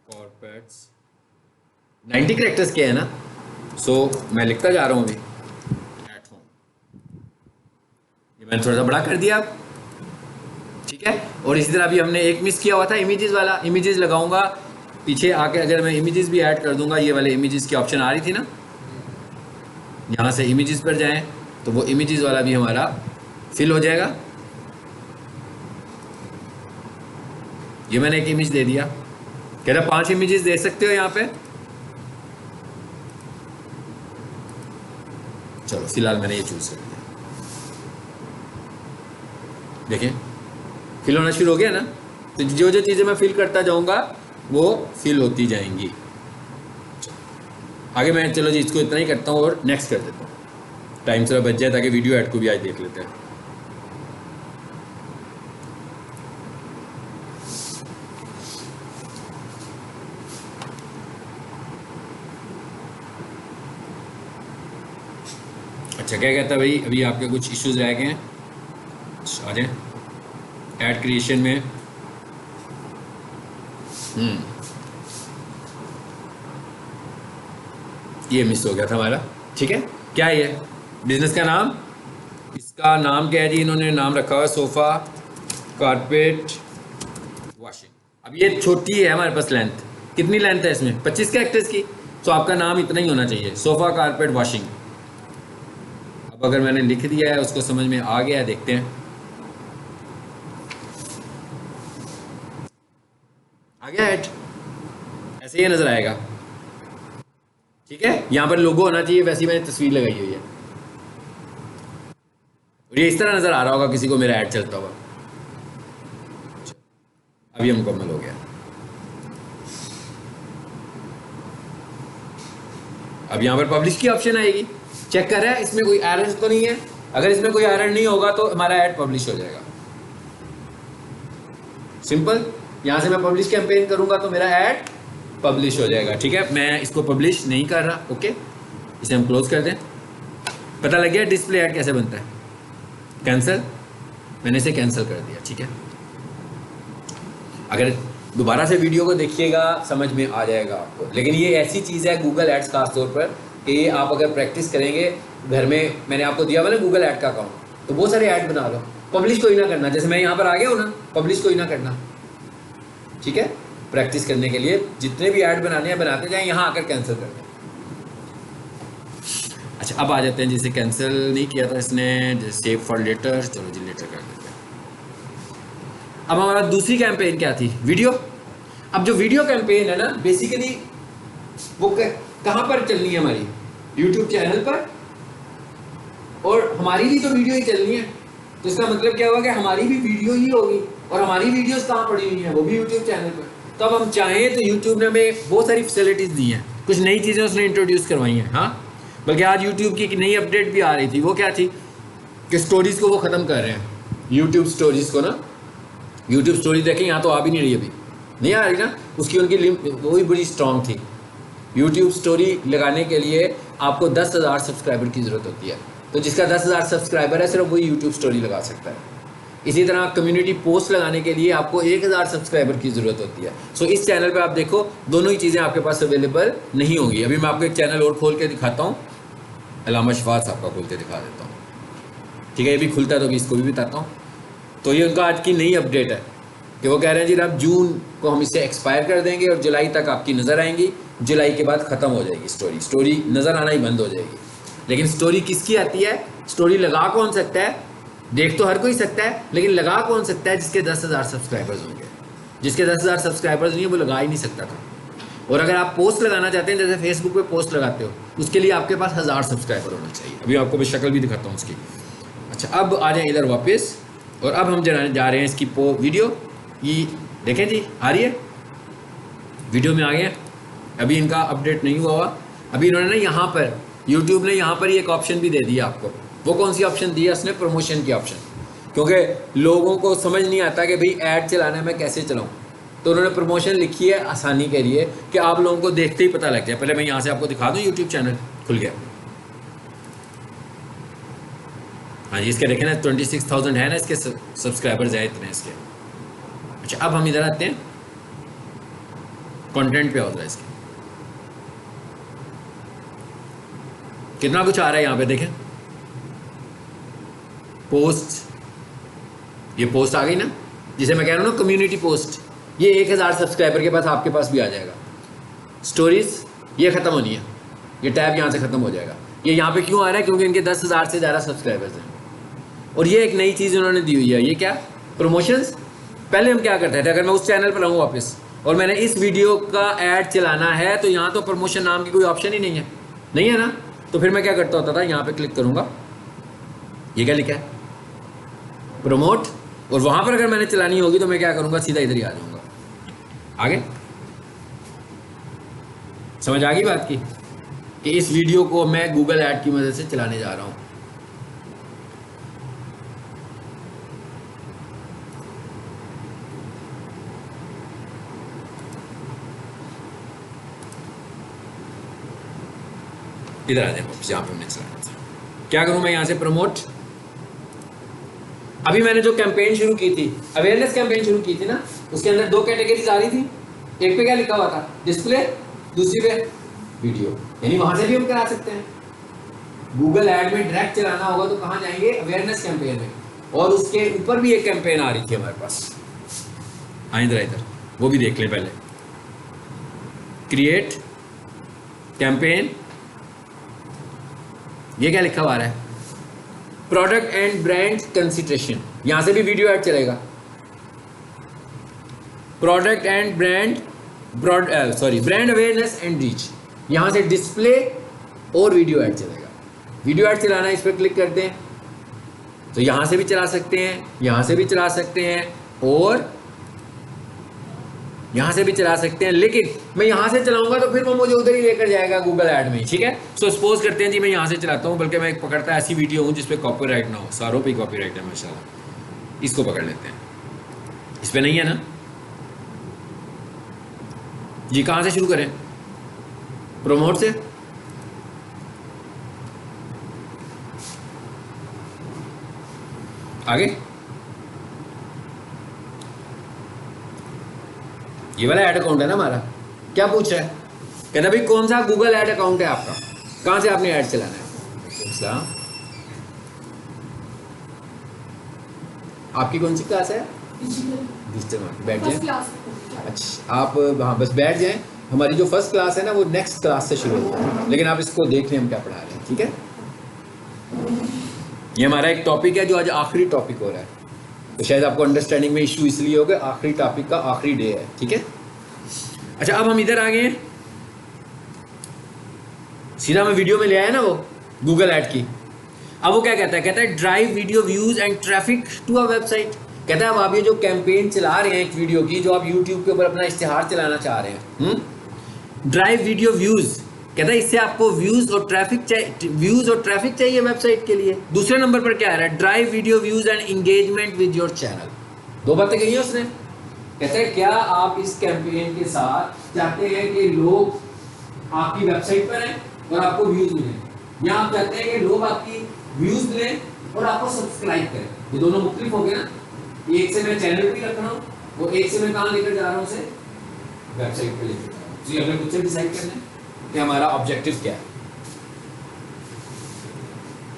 carpets. 90 characters के है ना, सो मैं लिखता जा रहा हूँ अभी एट होम। ये मैंने थोड़ा सा बड़ा कर दिया। ठीक है, और इसी तरह अभी हमने एक मिस किया हुआ था, इमेजेस वाला। इमेजेस लगाऊंगा पीछे आके, अगर मैं इमेजेस भी ऐड कर दूंगा, ये वाले इमेजेस की ऑप्शन आ रही थी ना, यहाँ से इमेजेस पर जाएं तो वो इमेजेस वाला भी हमारा फिल हो जाएगा। ये मैंने एक इमेज दे दिया, कह रहा 5 इमेजेस दे सकते हो यहाँ पे। चलो फिलहाल मैंने ये चूज कर लिया। देखिए फिल होना शुरू हो गया ना, तो जो जो चीज़ें मैं फिल करता जाऊंगा वो फिल होती जाएंगी। आगे मैं, चलो जी इसको इतना ही करता हूँ और नेक्स्ट कर देता हूँ, टाइम थोड़ा बच जाए ताकि वीडियो ऐड को भी आज देख लेते हैं। अच्छा, क्या कहता है भाई, अभी आपके कुछ इश्यूज रह गए हैं, आ जाए। ऐड क्रिएशन में ये मिस हो गया था हमारा। ठीक है, क्या है ये बिजनेस का नाम? इसका नाम क्या है जी? इन्होंने नाम रखा हुआ है सोफ़ा कारपेट वॉशिंग। अब ये छोटी है हमारे पास लेंथ, कितनी लेंथ है इसमें? 25 कैरेक्टर्स की। तो आपका नाम इतना ही होना चाहिए, सोफ़ा कारपेट वॉशिंग। अब अगर मैंने लिख दिया है, उसको समझ में आ गया है, देखते हैं आ गया ऐड, ऐसे ही नज़र आएगा। ठीक है, यहाँ पर लोगो होना चाहिए, वैसे ही मैंने तस्वीर लगाई हुई है और ये इस तरह नज़र आ रहा होगा किसी को मेरा ऐड चलता हुआ। अब ये मुकम्मल हो गया। अब यहाँ पर पब्लिश की ऑप्शन आएगी, चेक कर रहा है इसमें कोई एरर तो नहीं है। अगर इसमें कोई एरर नहीं होगा तो हमारा ऐड पब्लिश हो जाएगा। सिंपल, यहाँ से मैं पब्लिश कैंपेन करूंगा तो मेरा ऐड पब्लिश हो जाएगा। ठीक है, मैं इसको पब्लिश नहीं कर रहा। ओके, इसे हम क्लोज कर दें। पता लग गया डिस्प्ले ऐड कैसे बनता है? कैंसिल, मैंने इसे कैंसिल कर दिया। ठीक है, अगर दोबारा से वीडियो को देखिएगा समझ में आ जाएगा आपको। लेकिन ये ऐसी चीज़ है गूगल एड्स खास तौर पर कि आप अगर प्रैक्टिस करेंगे घर में, मैंने आपको दिया हुआ ना गूगल ऐड का अकाउंट, तो बहुत सारे ऐड बना लो, पब्लिश कोई ना करना। जैसे मैं यहाँ पर आ गया हूँ ना, पब्लिश कोई ना करना। ठीक है, प्रैक्टिस करने के लिए जितने भी ऐड बनाने हैं बनाते जाएं, यहाँ आकर कैंसिल कर दें। अच्छा, अब आ जाते हैं जिसे कैंसिल नहीं किया था इसने, सेव फॉर लेटर। चलो जी लेटर कर देते हैं। अब हमारा दूसरी कैंपेन क्या थी? वीडियो। अब जो वीडियो कैंपेन है ना, बेसिकली वो कहाँ पर चलनी है? हमारी यूट्यूब चैनल पर, और हमारी भी तो वीडियो ही चलनी है। तो इसका मतलब क्या होगा कि हमारी भी वीडियो ही होगी, और हमारी वीडियोस कहाँ पड़ी हुई हैं? वो भी यूट्यूब चैनल पर। तो अब हम चाहें तो यूट्यूब ने हमें बहुत सारी फैसिलिटीज़ दी हैं, कुछ नई चीज़ें उसने इंट्रोड्यूस करवाई हैं। हाँ, बल्कि आज यूट्यूब की एक नई अपडेट भी आ रही थी। वो क्या थी कि स्टोरीज़ को वो ख़त्म कर रहे हैं, यूट्यूब स्टोरीज़ को ना। यूट्यूब स्टोरी देखें, यहाँ तो आ भी नहीं रही, अभी नहीं आ रही ना। उसकी उनकी लिंक वो भी बड़ी स्ट्रॉन्ग थी। यूट्यूब स्टोरी लगाने के लिए आपको 10,000 सब्सक्राइबर की ज़रूरत होती है। तो जिसका 10,000 सब्सक्राइबर है सिर्फ वही यूट्यूब स्टोरी लगा सकता है। इसी तरह कम्युनिटी पोस्ट लगाने के लिए आपको 1,000 सब्सक्राइबर की ज़रूरत होती है। सो इस चैनल पे आप देखो, दोनों ही चीज़ें आपके पास अवेलेबल नहीं होंगी। अभी मैं आपको एक चैनल और खोल के दिखाता हूँ, अलामा शफात साहब का खोल के दिखा देता हूँ। ठीक है, ये भी खुलता है तो अभी इसको भी बताता हूँ। तो ये उनका आज की नई अपडेट है कि वो कह रहे हैं जी अब जून को हम इसे एक्सपायर कर देंगे और जुलाई तक आपकी नज़र आएंगी। जुलाई के बाद ख़त्म हो जाएगी स्टोरी नज़र आना ही बंद हो जाएगी। लेकिन स्टोरी किसकी आती है? स्टोरी लगा कौन सकता है? देख तो हर कोई सकता है, लेकिन लगा कौन सकता है? जिसके 10,000 सब्सक्राइबर्स होंगे। जिसके 10,000 सब्सक्राइबर्स नहीं है वो लगा ही नहीं सकता था। और अगर आप पोस्ट लगाना चाहते हैं, जैसे फेसबुक पे पोस्ट लगाते हो, उसके लिए आपके पास 1000 सब्सक्राइबर होना चाहिए। अभी आपको मैं शक्ल भी दिखाता हूँ उसकी। अच्छा, अब आ जाए इधर वापस, और अब हम जा रहे हैं इसकी वीडियो। ये देखें जी, आ रही है, वीडियो में आ गए। अभी इनका अपडेट नहीं हुआ। अभी इन्होंने ना यहाँ पर यूट्यूब ने यहाँ पर एक ऑप्शन भी दे दिया आपको। वो कौन सी ऑप्शन दी है उसने? प्रमोशन की ऑप्शन। क्योंकि लोगों को समझ नहीं आता कि भाई ऐड चलाना मैं कैसे चलाऊँ, तो उन्होंने प्रमोशन लिखी है आसानी के लिए कि आप लोगों को देखते ही पता लग जाए। पहले मैं यहाँ से आपको दिखा दूँ, यूट्यूब चैनल खुल गया। हाँ जी, इसके देखें ना 26,000 है ना इसके सब्सक्राइबर्स है इतने इसके। अच्छा, अब हम इधर आते हैं, कंटेंट पे होता है इसके। कितना कुछ आ रहा है यहाँ पे देखें। पोस्ट, ये पोस्ट आ गई ना, जिसे मैं कह रहा हूँ ना कम्युनिटी पोस्ट। ये 1,000 सब्सक्राइबर के पास आपके पास भी आ जाएगा। स्टोरीज ये ख़त्म होनी है, ये टैब यहाँ से ख़त्म हो जाएगा। ये यहाँ पे क्यों आ रहा है? क्योंकि इनके 10,000 से ज़्यादा सब्सक्राइबर्स हैं। और ये एक नई चीज़ उन्होंने दी हुई है। ये क्या? प्रमोशंस। पहले हम क्या करते थे, अगर मैं उस चैनल पर रहूँ वापस और मैंने इस वीडियो का ऐड चलाना है, तो यहाँ तो प्रमोशन नाम की कोई ऑप्शन ही नहीं है ना। तो फिर मैं क्या करता होता था, यहाँ पे क्लिक करूँगा, ये क्या लिखा है? प्रमोट। और वहाँ पर अगर मैंने चलानी होगी तो मैं क्या करूँगा, सीधा इधर ही आ जाऊँगा। आगे समझ आ गई बात की कि इस वीडियो को मैं गूगल ऐड की मदद से चलाने जा रहा हूँ। इधर आ जाए वापस, यहाँ पे हमने चलाना था। क्या करूँ मैं? यहाँ से प्रमोट, अभी मैंने जो कैंपेन शुरू की थी, अवेयरनेस कैंपेन शुरू की थी ना, उसके अंदर 2 कैटेगरीज आ रही थी। एक पे क्या लिखा हुआ था, डिस्प्ले, दूसरी पे वीडियो, यानी वहां से भी हम करा सकते हैं। गूगल ऐड में डायरेक्ट चलाना होगा तो कहाँ जाएंगे, अवेयरनेस कैंपेन में, और उसके ऊपर भी एक कैंपेन आ रही थी हमारे पास। इधर वो भी देख लें पहले। क्रिएट कैंपेन, ये क्या लिखा हुआ है, प्रोडक्ट एंड ब्रांड कंसिडरेशन, यहां से भी वीडियो ऐड चलेगा। Product and brand brand awareness and reach, यहां से डिस्प्ले और वीडियो ऐड चलेगा। वीडियो ऐड चलाना है, इस पर क्लिक करते हैं तो यहां से भी चला सकते हैं, यहां से भी चला सकते हैं, और यहां से भी चला सकते हैं। लेकिन मैं यहां से चलाऊंगा तो फिर वो मुझे उधर ही लेकर जाएगा गूगल ऐड में, ठीक है। सो सपोज करते हैं जी मैं यहां से चलाता हूं, बल्कि मैं एक पकड़ता ऐसी वीडियो हूं जिसपे कॉपीराइट ना हो, सारों पे कॉपीराइट है माशाल्लाह, इसको पकड़ लेते हैं। इस पे नहीं है ना जी, कहां से शुरू करें, प्रोमोट से। आगे ये वाला ऐड अकाउंट है ना हमारा, क्या पूछ रहा है, कहता भाई कौन सा गूगल ऐड अकाउंट है आपका, कहां से आपने ऐड चलाना है। आपकी कौन सी क्लास है, डिजिटल, बैठ जाए। अच्छा आप हाँ बस बैठ जाएं, हमारी जो फर्स्ट क्लास है ना वो नेक्स्ट क्लास से शुरू होती है, लेकिन आप इसको देख लें हम क्या पढ़ा रहे हैं, ठीक है। ये हमारा एक टॉपिक है जो आज आखिरी टॉपिक हो रहा है, तो शायद आपको अंडरस्टैंडिंग में इशू इसलिए हो गया, आखिरी टॉपिक का आखिरी डे है, ठीक है। अच्छा अब हम इधर आ गए, सीधा मैं वीडियो में ले आया ना वो गूगल ऐड की। अब वो क्या कहता है drive video views and traffic to a website. कहता है अब आप ये जो कैंपेन चला रहे हैं एक वीडियो की, जो आप यूट्यूब के ऊपर अपना इश्तिहार चलाना चाह रहे हैं, ड्राइव वीडियो व्यूज, कहता है इससे आपको व्यूज और ट्रैफिक चाहिए वेबसाइट के लिए। दूसरे नंबर पर क्या आ रहा है, drive video views and engagement with your channel. 2 बातें कही है उसने। कहता है क्या आप इस कैंपेन के साथ चाहते हैं कि लोग आपकी वेबसाइट पर हैं और आपको व्यूज मिलें, या आप चाहते हैं कि लोग आपकी व्यूज लें और आपको सब्सक्राइब करें। ये दोनों मुख्तलिफ हो गए ना, एक से मैं चैनल पे रख रहा हूँ और एक से मैं कहाँ लेकर जा रहा हूँ, उसे वेबसाइट पे लेकर जा रहा हूँ। तो हमें खुद से डिसाइड करना है कि हमारा ऑब्जेक्टिव क्या है।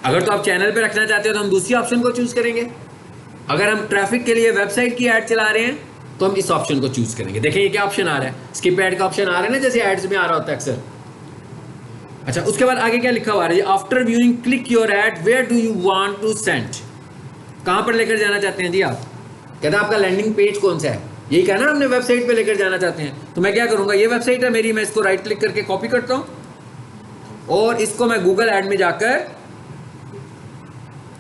अगर तो आप चैनल पे रखना चाहते हो तो हम दूसरी ऑप्शन को चूज करेंगे, अगर हम ट्रैफिक के लिए वेबसाइट की ऐड चला रहे हैं तो हम इस ऑप्शन को चूज करेंगे। देखिए ये क्या ऑप्शन आ रहा है, स्किप ऐड का ऑप्शन आ रहा है ना, जैसे एड्स में आ रहा होता है अक्सर। अच्छा उसके बाद आगे क्या लिखा हुआ है, after viewing click your ad where do you want to send, कहां पर लेकर जाना चाहते हैं जी आप। कहता है आपका लैंडिंग पेज कौन सा है, यही कहना हमने वेबसाइट पे लेकर जाना चाहते हैं। तो मैं क्या करूंगा, ये वेबसाइट है मेरी, मैं इसको राइट क्लिक करके कॉपी करता हूं और इसको मैं गूगल ऐड में जाकर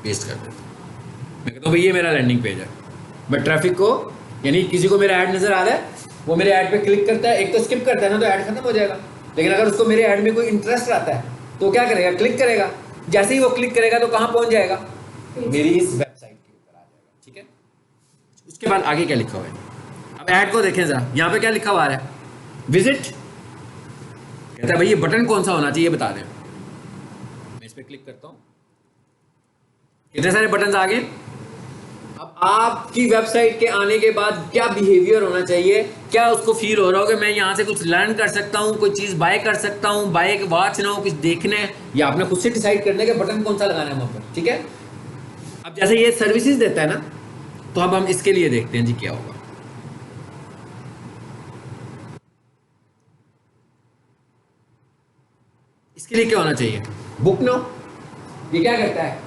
पेस्ट कर देता हूं। मैं कहता हूं भाई ये मेरा लैंडिंग पेज है। मैं ट्रैफिक को, यानी किसी को मेरा ऐड नजर आ रहा है, वो मेरे ऐड पे क्लिक करता है, एक तो स्किप करता है ना तो ऐड खत्म हो जाएगा। लेकिन अगर उसको मेरे ऐड में कोई इंटरेस्ट आता है तो क्या करेगा, क्लिक करेगा। जैसे ही वो क्लिक करेगा तो कहां पहुंच जाएगा, मेरी इस वेबसाइट के ऊपर आ जाएगा, ठीक है। उसके बाद आगे क्या लिखा हुआ है, अब ऐड को देखें जरा, यहां पे क्या लिखा हुआ है, विजिट। कहता है भाई ये बटन कौन सा होना चाहिए बता दें। मैं इस पे क्लिक करता हूं, कितने सारे बटन आ गए। अब आपकी वेबसाइट के आने के बाद क्या बिहेवियर होना चाहिए, क्या उसको फील हो रहा हो कि मैं यहाँ से कुछ लर्न कर सकता हूँ, कोई चीज़ बाय कर सकता हूँ, बाय के वॉच ना हो, कुछ देखना है, या आपने खुद से डिसाइड करने के बटन कौन सा लगाना है वहाँ पर, ठीक है। अब जैसे ये सर्विसेज देता है ना, तो अब हम इसके लिए देखते हैं जी क्या होगा। इसके लिए क्या होना चाहिए, बुक नाउ। ये क्या करता है,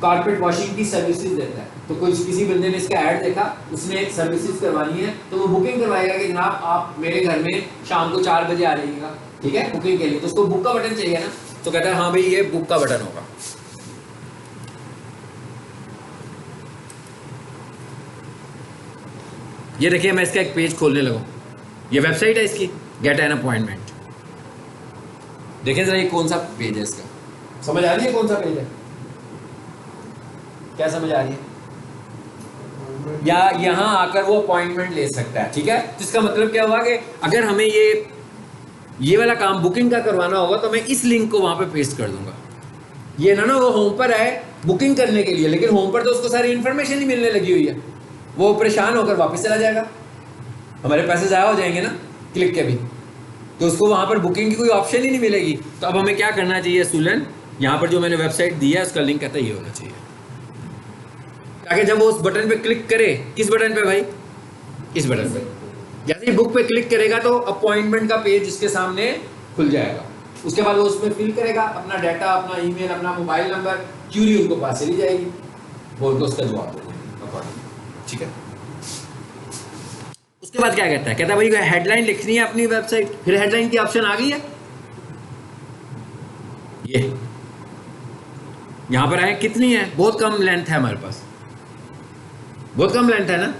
कारपेट वॉशिंग की सर्विसेज देता है। तो कोई किसी बंदे ने इसका ऐड देखा, उसने एक सर्विसेज करवानी है तो वो बुकिंग करवाएगा कि जनाब आप मेरे घर में शाम को 4 बजे आ जाइएगा, ठीक है, बुकिंग के लिए। तो उसको बुक का बटन चाहिए ना, तो कहता है हाँ भाई ये बुक का बटन होगा। ये देखिए मैं इसका एक पेज खोलने लगा, ये वेबसाइट है इसकी, गेट एन अपॉइंटमेंट। देखिए जरा ये कौन सा पेज है इसका, समझ आ रही है कौन सा पेज है, क्या समझ आ रही है, या यहां आकर वो अपॉइंटमेंट ले सकता है, ठीक है। तो इसका मतलब क्या हुआ कि अगर हमें ये वाला काम बुकिंग का करवाना होगा तो मैं इस लिंक को वहां पे पेस्ट कर दूंगा। ये ना वो होम पर है बुकिंग करने के लिए, लेकिन होम पर तो उसको सारी इन्फॉर्मेशन ही मिलने लगी हुई है, वो परेशान होकर वापस चला जाएगा, हमारे पैसे ज़ाया हो जाएंगे ना क्लिक के भी, तो उसको वहाँ पर बुकिंग की कोई ऑप्शन ही नहीं मिलेगी। तो अब हमें क्या करना चाहिए सूलन, यहाँ पर जो मैंने वेबसाइट दी है उसका लिंक कहता है ये होना चाहिए, ताकि जब वो उस बटन पे क्लिक करे, किस बटन पे भाई, इस बटन पे, जैसे ही बुक पे क्लिक करेगा तो अपॉइंटमेंट का पेज इसके सामने खुल जाएगा, उसके बाद वो उसमें फिल करेगा अपना डाटा, अपना ईमेल, अपना मोबाइल नंबर, क्यूरी उनको पास चली जाएगी, वो उनको उसका जवाब दे देंगे, ठीक है। उसके बाद क्या कहता है, कहता है भाई हेडलाइन लिखनी है अपनी वेबसाइट, फिर हेडलाइन की ऑप्शन आ गई है, ये यहां पर है, कितनी है, बहुत कम लेंथ है हमारे पास, बहुत कम लेंथ है ना,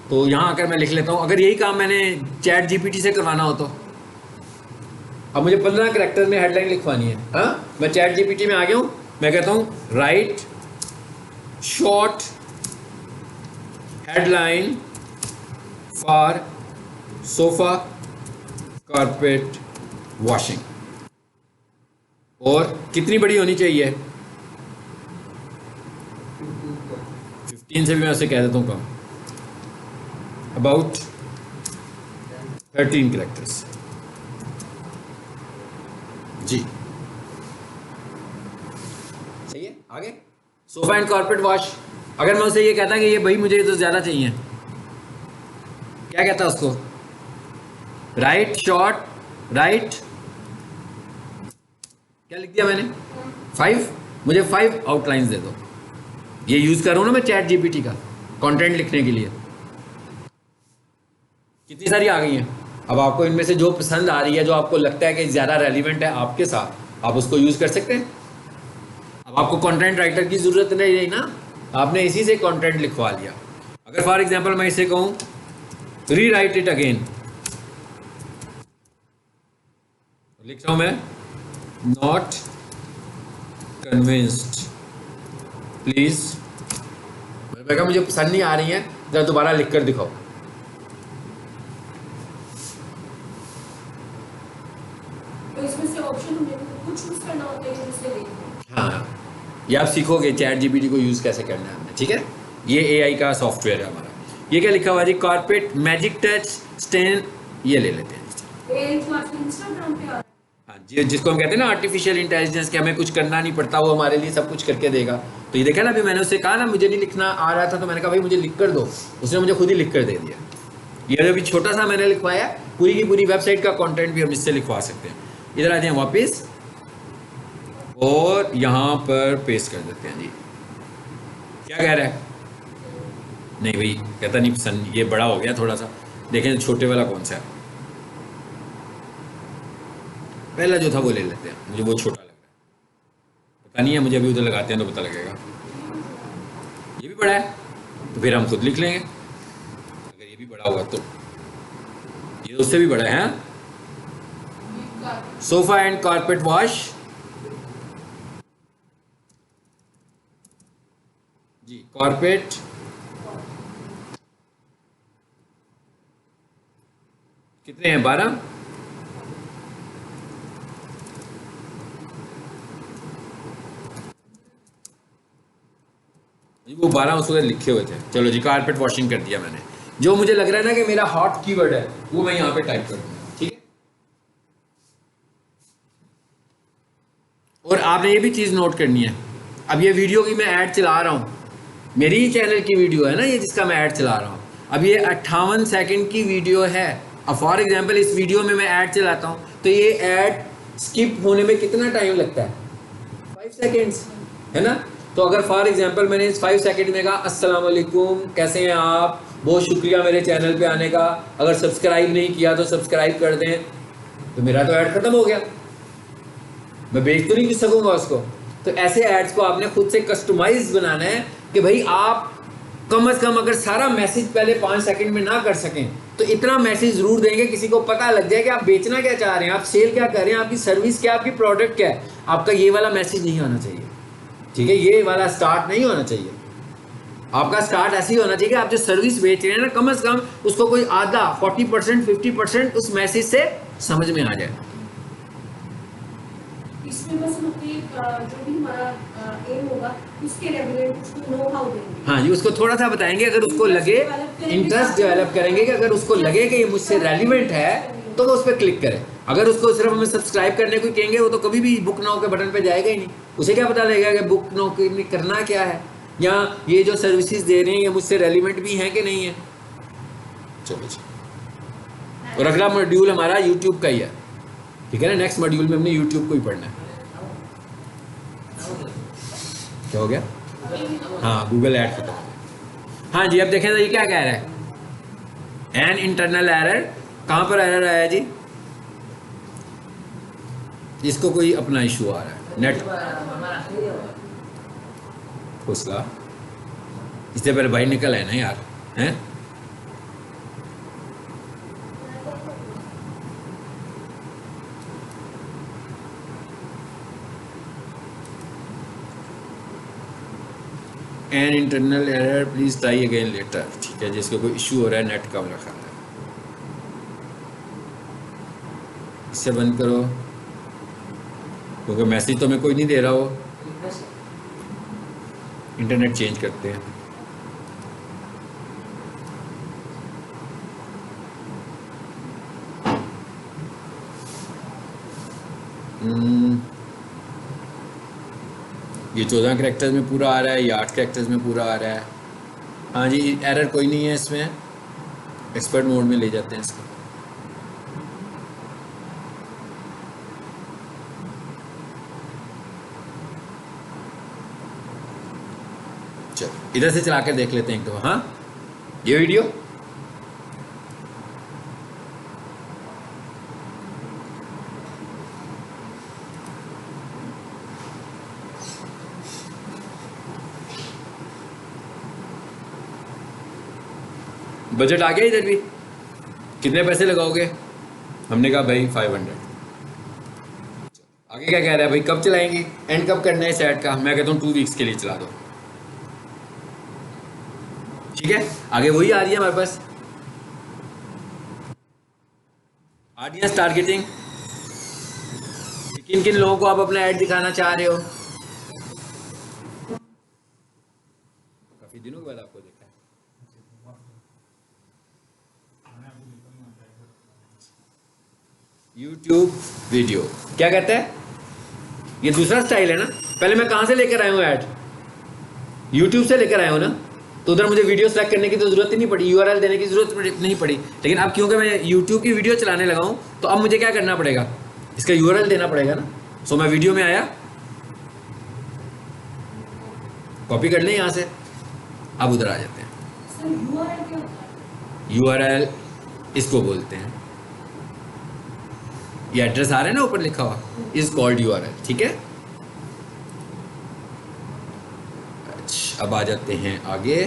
तो यहां आकर मैं लिख लेता हूं, अगर यही काम मैंने चैट जीपीटी से करवाना हो तो, अब मुझे 15 कैरेक्टर में हेडलाइन लिखवानी है, हाँ, मैं चैट जीपीटी में आ गया हूं, मैं कहता हूं right short headline for sofa carpet washing, और कितनी बड़ी होनी चाहिए, 15 से भी मैं उसे कह देता हूँ कम, अबाउट 13 कैरेक्टर्स, जी सही है। आगे सोफा एंड कारपेट वॉश, अगर मैं उसे ये कहता कि ये भाई मुझे तो ज़्यादा चाहिए, क्या कहता है उसको, राइट शॉर्ट राइट, क्या लिख दिया मैंने 5, मुझे 5 आउटलाइंस दे दो, ये यूज़ कर रहा हूँ ना मैं चैट जीपीटी का कंटेंट लिखने के लिए, कितनी सारी आ गई हैं। अब आपको इनमें से जो पसंद आ रही है, जो आपको लगता है कि ज़्यादा रेलिवेंट है आपके साथ, आप उसको यूज़ कर सकते हैं। अब आपको कंटेंट राइटर की ज़रूरत नहीं रही ना, आपने इसी से कंटेंट लिखवा लिया। अगर फॉर एग्जांपल मैं इसे कहूँ री राइट इट अगेन, लिख रहा हूँ मैं नॉट कन्विंस्ड प्लीज़, मैं कहा मुझे पसंद नहीं आ रही है, जरा दोबारा लिख कर दिखाओ, तो इसमें से ऑप्शन कुछ चूज करना होता है जिससे देखो, हाँ, ये आप सीखोगे चैट जीपीटी को यूज़ कैसे करना है हमने, ठीक है। ये एआई का सॉफ्टवेयर है हमारा। ये क्या लिखा हुआ है जी, कारपेट मैजिक टच स्टेन, ये ले लेते हैं इंस्टाग्राम पे आ रहा है, हाँ जी, जिसको हम कहते हैं ना आर्टिफिशियल इंटेलिजेंस, कि हमें कुछ करना नहीं पड़ता, वो हमारे लिए सब कुछ करके देगा। तो ये देखा ना, अभी मैंने उससे कहा ना मुझे नहीं लिखना आ रहा था, तो मैंने कहा भाई मुझे लिख कर दो, उसने मुझे खुद ही लिख कर दे दिया। ये अभी छोटा सा मैंने लिखवाया, पूरी की पूरी वेबसाइट का कंटेंट भी हम इससे लिखवा सकते हैं। इधर आते हैं वापस और यहाँ पर पेस्ट कर देते हैं जी। क्या कह रहा है, नहीं भाई कहता नहीं पसंद, ये बड़ा हो गया थोड़ा सा, देखें छोटे वाला कौन सा है, पहला जो था वो ले लेते हैं, मुझे वो छोटा लग रहा है, पता नहीं है, मुझे अभी उधर लगाते हैं तो पता लगेगा। ये भी बड़ा है तो फिर हम खुद लिख लेंगे, अगर ये भी बड़ा होगा तो, ये उससे भी बड़ा है। सोफा एंड कारपेट वॉश जी, कारपेट कितने हैं, 12, वो 12 उस वक्त लिखे हुए थे। चलो जी, कारपेट वॉशिंग कर दिया मैंने। जो मुझे लग रहा है ना कि मेरा हॉट कीवर्ड है, वो मैं यहाँ पे टाइप कर दूंगा, ठीक है। और आपने ये भी चीज़ नोट करनी है, अब ये वीडियो की मैं ऐड चला रहा हूँ, मेरी ही चैनल की वीडियो है ना ये, जिसका मैं ऐड चला रहा हूँ। अब ये 58 सेकंड की वीडियो है। अब फॉर एग्जांपल इस वीडियो में मैं ऐड चलाता हूँ, तो ये ऐड स्किप होने में कितना टाइम लगता है, 5 सेकेंड्स, है ना। तो अगर फॉर एग्जांपल मैंने इस 5 सेकंड में कहा अस्सलाम वालेकुम, कैसे हैं आप, बहुत शुक्रिया मेरे चैनल पे आने का, अगर सब्सक्राइब नहीं किया तो सब्सक्राइब कर दें, तो मेरा तो ऐड खत्म हो गया, मैं बेच तो नहीं सकूंगा उसको। तो ऐसे एड्स को आपने खुद से कस्टमाइज बनाना है कि भाई आप कम से कम अगर सारा मैसेज पहले 5 सेकंड में ना कर सकें तो इतना मैसेज जरूर देंगे, किसी को पता लग जाए कि आप बेचना क्या चाह रहे हैं, आप सेल क्या कर रहे हैं, आपकी सर्विस क्या, आपकी प्रोडक्ट क्या है। आपका ये वाला मैसेज नहीं आना चाहिए, ठीक है, ये वाला स्टार्ट नहीं होना चाहिए। आपका स्टार्ट ऐसे ही होना चाहिए कि आप जो सर्विस बेच रहे हैं ना, कम से कम उसको कोई आधा 40% 50% उस मैसेज से समझ में आ जाए। इसमें बस हम अपने जो भी हमारा एम होगा उसके रेगुलेट उसको नो हाउ देंगे। हाँ जी, उसको थोड़ा सा बताएंगे, अगर उसको लगे इंटरेस्ट डेवलप करेंगे कि अगर उसको लगे कि ये मुझसे रेलिवेंट है तो वो उस पर क्लिक करे। अगर उसको सिर्फ हमें सब्सक्राइब करने को कहेंगे वो तो कभी भी बुक नाउ के बटन पे जाएगा ही नहीं। उसे क्या पता लगेगा कि बुक नाउ करना क्या है, या ये जो सर्विसेज दे रहे हैं ये मुझसे रेलिवेंट भी हैं कि नहीं है। चलो जी, और अगला मॉड्यूल हमारा यूट्यूब का ही है, ठीक है ना। नेक्स्ट मॉड्यूल में हमने यूट्यूब को ही पढ़ना है। क्या हो गया? हाँ, गूगल ऐड खत्म। हाँ जी, अब देखें तो ये क्या कह रहा है, एन इंटरनल एरर। कहाँ पर एरर आया जी? इसको कोई अपना इशू आ रहा है, नेट हौसला, इससे पहले भाई निकल है ना यार, हैं? An internal error please try again later. ठीक है, जिसको कोई इशू हो रहा है नेट का रखा है, इससे बंद करो क्योंकि मैसेज तो मैं कोई नहीं दे रहा हो। इंटरनेट चेंज करते हैं। ये 14 कैरेक्टर्स में पूरा आ रहा है, ये 8 कैरेक्टर्स में पूरा आ रहा है। हाँ जी, एरर कोई नहीं है इसमें, एक्सपर्ट मोड में ले जाते हैं इसको। चलो इधर से चला कर देख लेते हैं एक दो। हाँ, ये वीडियो बजट आ गया इधर भी, कितने पैसे लगाओगे? हमने कहा भाई 500। आगे क्या कह रहा है भाई, कब चलाएंगे, एंड कब करना है इस ऐड का? मैं कहता हूँ 2 वीक्स के लिए चला दो। ठीक है, आगे वही आ रही है हमारे पास, ऑडियंस टारगेटिंग। किन किन लोगों को आप अपना ऐड दिखाना चाह रहे हो? काफी दिनों के बाद आपको देखा है। YouTube वीडियो क्या कहता है? ये दूसरा स्टाइल है ना। पहले मैं कहाँ से लेकर आया हूँ ऐड? YouTube से लेकर आया हूँ ना, तो उधर मुझे वीडियो सेलेक्ट करने की तो जरूरत ही नहीं पड़ी, URL देने की जरूरत नहीं पड़ी। लेकिन अब क्योंकि मैं YouTube की वीडियो चलाने लगा हूँ तो अब मुझे क्या करना पड़ेगा, इसका URL देना पड़ेगा ना। सो मैं वीडियो में आया, कॉपी कर लें यहाँ से, अब उधर आ जाते हैं। सर यूआरएल क्या होता है? URL इसको बोलते हैं, ये एड्रेस आ रहा है ना ऊपर लिखा हुआ, इज कॉल्ड URL। ठीक है, अच्छा अब आ जाते हैं आगे।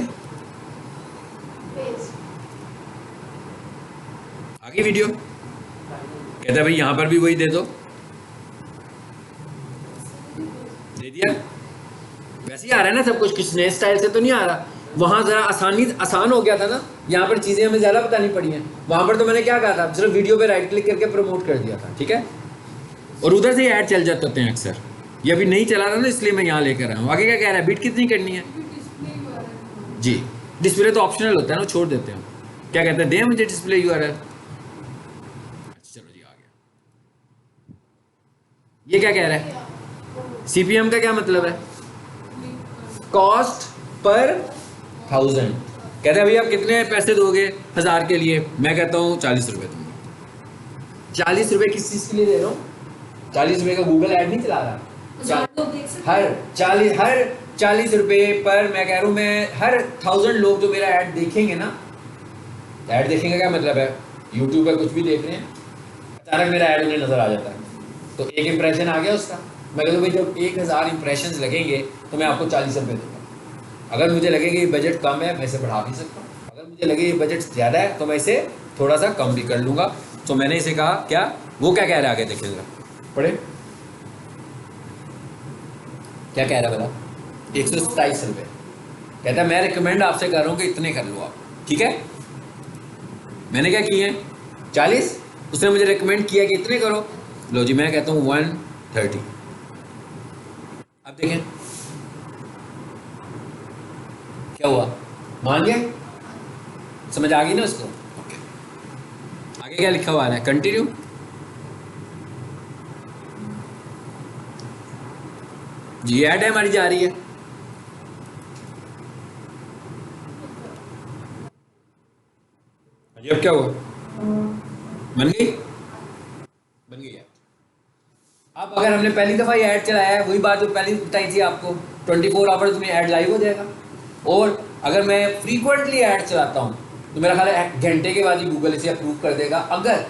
आगे वीडियो कहता है भाई यहाँ पर भी वही दे दो, दे दिया। वैसे ही आ रहा है ना सब कुछ, किस नए स्टाइल से तो नहीं आ रहा। वहाँ ज़रा आसान हो गया था ना, यहाँ पर चीज़ें हमें ज़्यादा बतानी पड़ी हैं। वहाँ पर तो मैंने क्या कहा था, सिर्फ वीडियो पे राइट क्लिक करके प्रमोट कर दिया था। ठीक है, और उधर से ऐड चल जाते हैं अक्सर। ये अभी नहीं चला रहा ना, इसलिए मैं यहाँ लेकर आया हूँ। आगे क्या कह रहा है, बीट कितनी करनी है जी? डिस्प्ले तो ऑप्शनल होता है ना, छोड़ देते हैं। क्या कहते हैं, दे मुझे डिस्प्ले URL। चलो जी आ गया। ये क्या कह रहा है, CPM का क्या मतलब है? Cost per 1000। कहते हैं भाई आप कितने पैसे दोगे 1000 के लिए? मैं कहता हूँ 40 रुपये दूंगा। 40 रुपये किस चीज़ के लिए दे रहा हूँ? 40 रुपये का गूगल ऐड नहीं चला रहा। हर 40 रुपये पर मैं कह रहा हूँ, मैं हर 1000 लोग जो मेरा ऐड देखेंगे ना, ऐड देखेंगे क्या मतलब है, यूट्यूब पर कुछ भी देख रहे हैं, अचानक मेरा ऐड उन्हें नजर आ जाता है तो एक इंप्रेशन आ गया उसका। मैं कहता हूँ भाई जब 1000 इंप्रेशन लगेंगे तो मैं आपको 40 रुपये दूंगा। अगर मुझे लगे कि ये बजट कम है मैं इसे बढ़ा भी सकता हूँ, अगर मुझे लगे ये बजट ज़्यादा है तो मैं इसे थोड़ा सा कम भी कर लूँगा। तो मैंने इसे कहा क्या, वो क्या कह रहा है आगे देखिए जरा, पढ़े क्या कह रहा है बता। 127 रुपये कहता है मैं रिकमेंड आपसे कर रहा हूँ कि इतने कर लो आप। ठीक है, मैंने क्या किए 40, उसने मुझे रिकमेंड किया कि इतने करो। लो जी, मैं कहता हूँ 130। देखें क्या हुआ, मान गए, समझ आ गई ना उसको? ओके, आगे क्या लिखा हुआ है, कंटिन्यू। जी ऐड है हमारी जा रही है। अब क्या हुआ, बन गई, बन गई है। अब अगर हमने पहली दफ़ा ये ऐड चलाया है, वही बात जो पहले बताई थी आपको, 24 आवर्स में ऐड लाइव हो जाएगा। और अगर मैं फ्रीक्वेंटली ऐड चलाता हूँ तो मेरा ख्याल है घंटे के बाद ही गूगल इसे अप्रूव कर देगा, अगर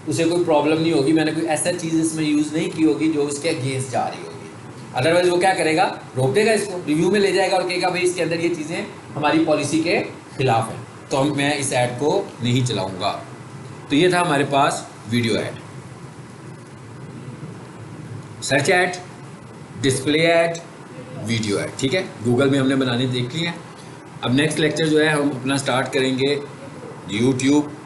उसे कोई प्रॉब्लम नहीं होगी, मैंने कोई ऐसा चीज़ इसमें यूज़ नहीं की होगी जो उसके अगेंस्ट जा रही होगी। अदरवाइज वो क्या करेगा, रोक देगा इसको, रिव्यू में ले जाएगा और कहेगा भाई इसके अंदर ये चीज़ें हमारी पॉलिसी के खिलाफ हैं, तो मैं इस ऐड को नहीं चलाऊँगा। तो ये था हमारे पास video ad, search ad, display ad, video ad. ठीक है, गूगल में हमने बनाने देख ली है। अब नेक्स्ट लेक्चर जो है हम अपना स्टार्ट करेंगे यूट्यूब